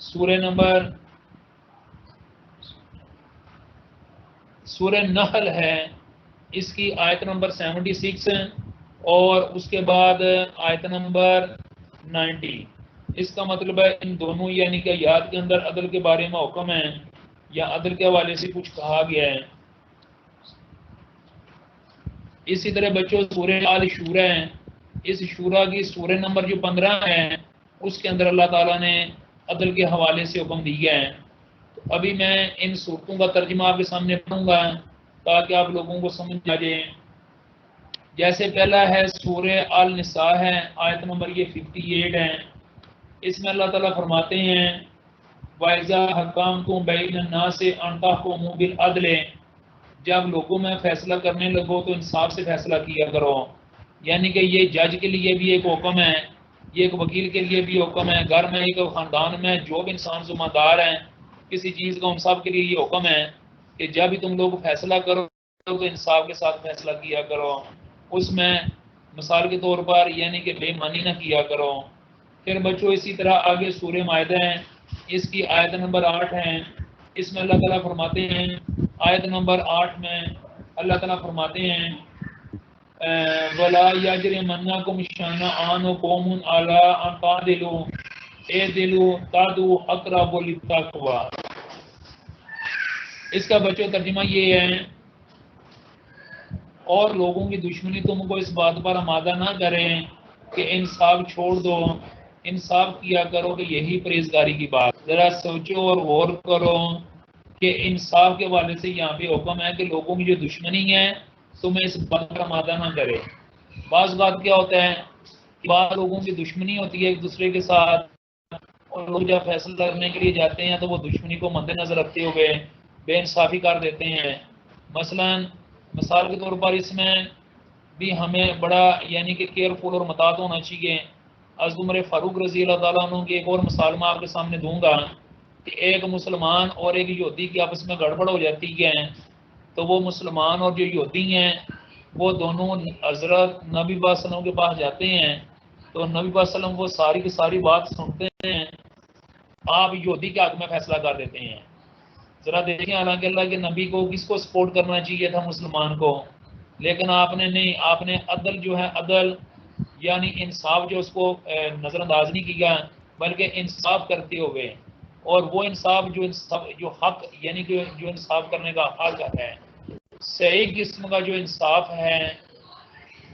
سورہ نحل ہے، اس کی آیت نمبر 76 اور اس کے بعد آیت نمبر 90۔ اس کا مطلب ہے ان دونوں یعنی کہ آیات کے اندر عدل کے بارے میں حکم ہے یا عدل کے حوالے سے کچھ کہا گیا ہے۔ اسی طرح بچوں سورہ آل شورہ ہے، اس شورہ کی سورہ نمبر جو 15 ہے اس کے اندر اللہ تعالیٰ نے عدل کے حوالے سے حکم دیا ہے۔ تو ابھی میں ان صورتوں کا ترجمہ آپ کے سامنے پڑھوں گا تاکہ آپ لوگوں کو سمجھ آ جائے۔ جیسے پہلا ہے سورہ النساء ہے، آیت نمبر یہ 58 ہے، اس میں اللہ تعالیٰ فرماتے ہیں وَإِذَا حَكَمْتُم بَيْنَ النَّاسِ أَن تَحْكُمُوا بِالْعَدْلِ، جب لوگوں میں فیصلہ کرنے لگو تو انصاف سے فیصلہ کیا کرو۔ یعنی کہ یہ جج کے لیے بھی ایک حکم ہے، یہ ایک وکیل کے لیے بھی حکم ہے، گھر میں ایک خاندان میں جو بھی انسان ذمہ دار ہیں کسی چیز کا، ان سب کے لیے یہ حکم ہے کہ جب بھی تم لوگ فیصلہ کرو تو انصاف کے ساتھ فیصلہ کیا کرو، اس میں مثال کے طور پر یعنی کہ بے مانی نہ کیا کرو۔ پھر بچوں اسی طرح آگے سورہ مائدہ ہے، اس کی آیت نمبر 8 ہے، اس میں اللہ تعالیٰ فرماتے ہیں آیت نمبر 8 میں اللہ تعالیٰ فرماتے ہیں وَلَا يَجْرِمَنَّكُمْ شَنَآنُ قَوْمٍ عَلَىٰ أَن تَعْدِلُوا اعْدِلُوا تَعْدِلُوا أَقْرَبُ لِلتَّقْوَىٰ۔ اس کا بچوں ترجمہ یہ ہے اور لوگوں کی دشمنی تم کو اس بات پر آمادہ نہ کریں کہ انصاف چھوڑ دو، انصاف کیا کرو کہ یہی پرہیزگاری کی بات۔ ذرا سوچو اور غور کرو کہ انصاف کے حوالے سے یہاں پہ حکم ہے کہ لوگوں کی جو دشمنی ہے تمہیں اس بات پر آمادہ نہ کرے۔ بعض بات کیا ہوتا ہے کہ بعض لوگوں کی دشمنی ہوتی ہے ایک دوسرے کے ساتھ، اور لوگ جب فیصلہ کرنے کے لیے جاتے ہیں تو وہ دشمنی کو مد نظر رکھتے ہوئے بے انصافی کر دیتے ہیں۔ مثال کے طور پر اس میں بھی ہمیں بڑا یعنی کہ کیئرفل اور محتاط ہونا چاہیے۔ حضرت عمر فاروق رضی اللہ تعالیٰ عنہ کی ایک اور مثال میں آپ کے سامنے دوں گا کہ ایک مسلمان اور ایک یہودی کی آپس میں گڑبڑ ہو جاتی ہے، تو وہ مسلمان اور جو یہودی ہیں وہ دونوں حضرت نبی صلی اللہ علیہ وسلم کے پاس جاتے ہیں، تو نبی صلی اللہ علیہ وسلم وہ ساری کی ساری بات سنتے ہیں، آپ یہودی کے حق میں فیصلہ کر دیتے ہیں۔ ذرا دیکھیں، حالانکہ اللہ کے نبی کو کس کو سپورٹ کرنا چاہیے تھا؟ مسلمان کو، لیکن آپ نے نہیں، آپ نے عدل جو ہے، عدل یعنی انصاف جو اس کو نظر انداز نہیں کیا، بلکہ انصاف کرتے ہوئے، اور وہ انصاف جو حق یعنی کہ جو انصاف کرنے کا حق ہے، صحیح قسم کا جو انصاف ہے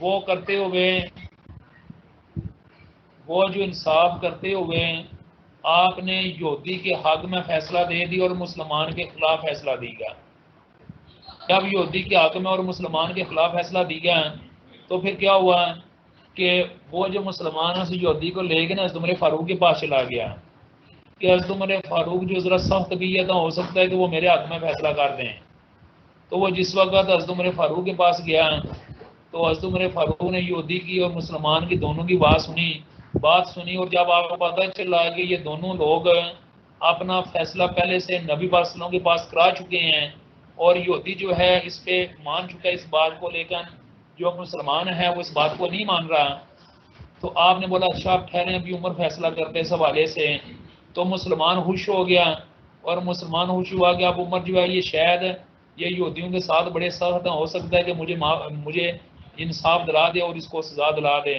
وہ کرتے ہوئے، وہ جو انصاف کرتے ہوئے آپ نے یہودی کے حق میں فیصلہ دے دی اور مسلمان کے خلاف فیصلہ دیا۔ جب یہودی کے حق میں اور مسلمان کے خلاف فیصلہ دیا تو پھر کیا ہوا کہ وہ جو مسلمان اس یہودی کو لے کے نا حضرت عمر فاروق کے پاس چلا گیا کہ حضرت عمر فاروق جو ذرا سخت طبیعت ہو سکتا ہے کہ وہ میرے حق میں فیصلہ کر دیں۔ تو وہ جس وقت حضرت عمر فاروق کے پاس گیا تو حضرت عمر فاروق نے یہودی کی اور مسلمان کی دونوں کی بات سنی، اور جب آپ کو پتہ چلا کہ یہ دونوں لوگ اپنا فیصلہ پہلے سے نبی صلی اللہ علیہ وسلم کے پاس کرا چکے ہیں، اور یہودی جو ہے اس پہ مان چکا ہے اس بات کو، لیکن جو مسلمان ہے وہ اس بات کو نہیں مان رہا، تو آپ نے بولا اچھا آپ ٹھہریں، ابھی عمر فیصلہ کرتے اس حوالے سے۔ تو مسلمان خوش ہو گیا، اور مسلمان خوش ہوا کہ اب عمر جو ہے یہ شاید یہ یہودیوں کے ساتھ بڑے سخت ہو سکتا ہے کہ مجھے انصاف دلا دے اور اس کو سزا دلا دے۔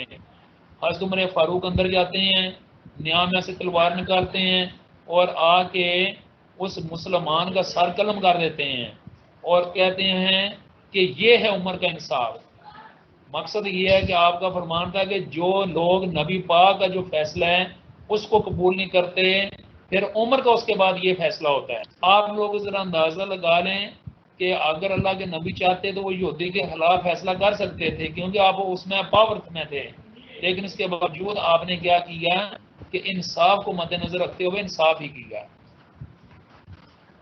حضرت عمر فاروق اندر جاتے ہیں، نیام میں سے تلوار نکالتے ہیں اور آ کے اس مسلمان کا سر قلم کر دیتے ہیں اور کہتے ہیں کہ یہ ہے عمر کا انصاف۔ مقصد یہ ہے کہ آپ کا فرمان تھا کہ جو لوگ نبی پاک کا جو فیصلہ ہے اس کو قبول نہیں کرتے، پھر عمر کا اس کے بعد یہ فیصلہ ہوتا ہے۔ آپ لوگ ذرا اندازہ لگا لیں کہ اگر اللہ کے نبی چاہتے تو وہ یہودی کے خلاف فیصلہ کر سکتے تھے، کیونکہ آپ اس میں پاور میں تھے، لیکن اس کے باوجود آپ نے کیا کیا کہ انصاف کو مد نظر رکھتے ہوئے انصاف ہی کیا۔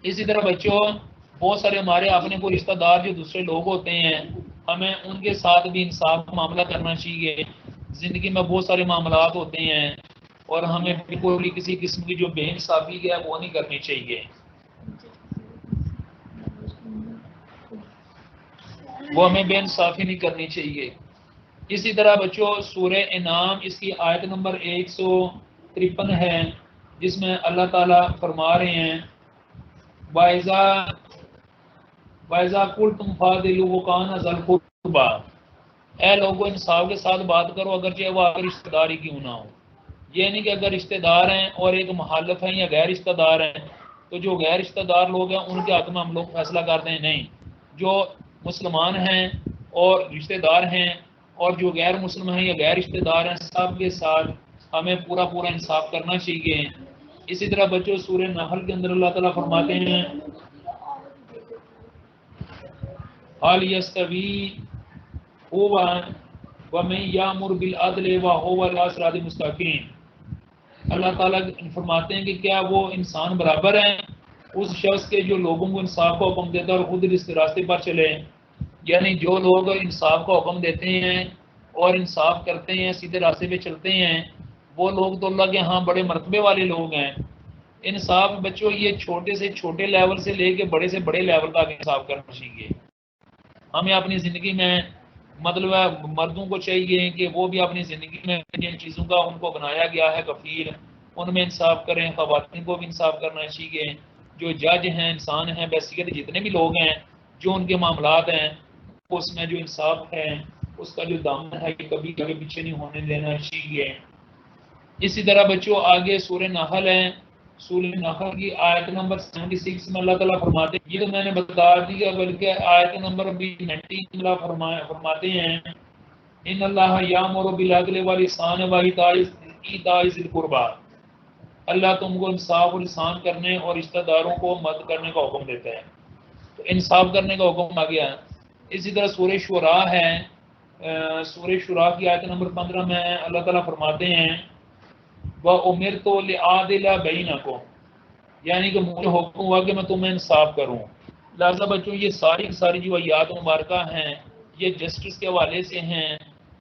اسی طرح بچوں، بہت سارے ہمارے اپنے کوئی رشتہ دار جو دوسرے لوگ ہوتے ہیں، ہمیں ان کے ساتھ بھی انصاف کا معاملہ کرنا چاہیے۔ زندگی میں بہت سارے معاملات ہوتے ہیں اور ہمیں بالکل بھی کسی قسم کی جو بے انصافی ہے وہ نہیں کرنی چاہیے، وہ ہمیں بے انصافی نہیں کرنی چاہیے۔ اسی طرح بچوں سورہ انعام اس کی آیت نمبر 153 ہے، جس میں اللہ تعالیٰ فرما رہے ہیں وَإِذَا قُلْتُمْ فَاعْدِلُوا وَكَانَ ذَا الْقُرْبَىٰ، اے لوگوں انصاف کے ساتھ بات کرو اگرچہ وہ آپ رشتہ دار ہی کیوں نہ ہو۔ یہ نہیں کہ اگر رشتہ دار ہیں اور ایک مخالف ہیں یا غیر رشتہ دار ہیں تو جو غیر رشتہ دار لوگ ہیں ان کے حق میں ہم لوگ فیصلہ کرتے ہیں، نہیں، جو مسلمان ہیں اور رشتہ دار ہیں اور جو غیر مسلم ہیں یا غیر رشتہ دار ہیں سب کے ساتھ ہمیں پورا انصاف کرنا چاہیے۔ اسی طرح بچوں سورہ نحل کے اندر اللہ تعالیٰ فرماتے ہیں حال یستوی هو ومن یامر بالعدل وهو علی صراط مستقیم۔ اللہ تعالیٰ فرماتے ہیں کہ کیا وہ انسان برابر ہیں اس شخص کے جو لوگوں کو انصاف کا حکم دیتا ہے اور خود اس راستے پر چلے، یعنی جو لوگ انصاف کا حکم دیتے ہیں اور انصاف کرتے ہیں، سیدھے راستے پہ چلتے ہیں، وہ لوگ تو اللہ کے ہاں بڑے مرتبے والے لوگ ہیں۔ انصاف بچوں یہ چھوٹے سے چھوٹے لیول سے لے کے بڑے سے بڑے لیول تک انصاف کرنا چاہیے۔ ہمیں اپنی زندگی میں مطلب مردوں کو چاہیے کہ وہ بھی اپنی زندگی میں جن چیزوں کا ان کو بنایا گیا ہے کفیل، ان میں انصاف کریں۔ خواتین کو بھی انصاف کرنا چاہیے، جو جج ہیں، انسان ہیں، بحیثیت جتنے بھی لوگ ہیں جو ان کے معاملات ہیں اس میں جو انصاف ہے اس کا جو دامن ہے کہ کبھی آگے پیچھے نہیں ہونے دینا چاہیے۔ اسی طرح بچوں آگے سورہ نحل ہے، سورہ نحل کی آیت نمبر 76 میں اللہ تعالیٰ فرماتے ہیں، یہ تو میں نے بتا دیا بلکہ آیت نمبر 90 اللہ فرماتے ہیں ان اللہ یامر بالعدل والاحسان وایتاء ذی القربیٰ، اللہ تم کو انصاف اور احسان کرنے اور رشتہ داروں کو مدد کرنے کا حکم دیتا ہے، تو انصاف کرنے کا حکم آ گیا۔ اسی طرح سورہ شعراء ہے، سورہ شعراء کی آیت نمبر 15 میں اللہ تعالیٰ فرماتے ہیں وَأُمِرْتُ لِأَعْدِلَ بَيْنَكُمْ، یعنی کہ مجھے حکم ہوا کہ میں تمہیں انصاف کروں۔ لہذا بچوں یہ ساری جو آیات مبارکہ ہیں یہ جسٹس کے حوالے سے ہیں،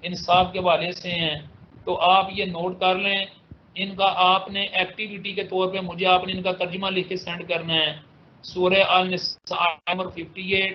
انصاف کے حوالے سے ہیں، تو آپ یہ نوٹ کر لیں، ان کا آپ نے ایکٹیویٹی کے طور پہ مجھے آپ نے ان کا ترجمہ لکھ کے سینڈ کرنا ہے۔ سورہ النساء نمبر 58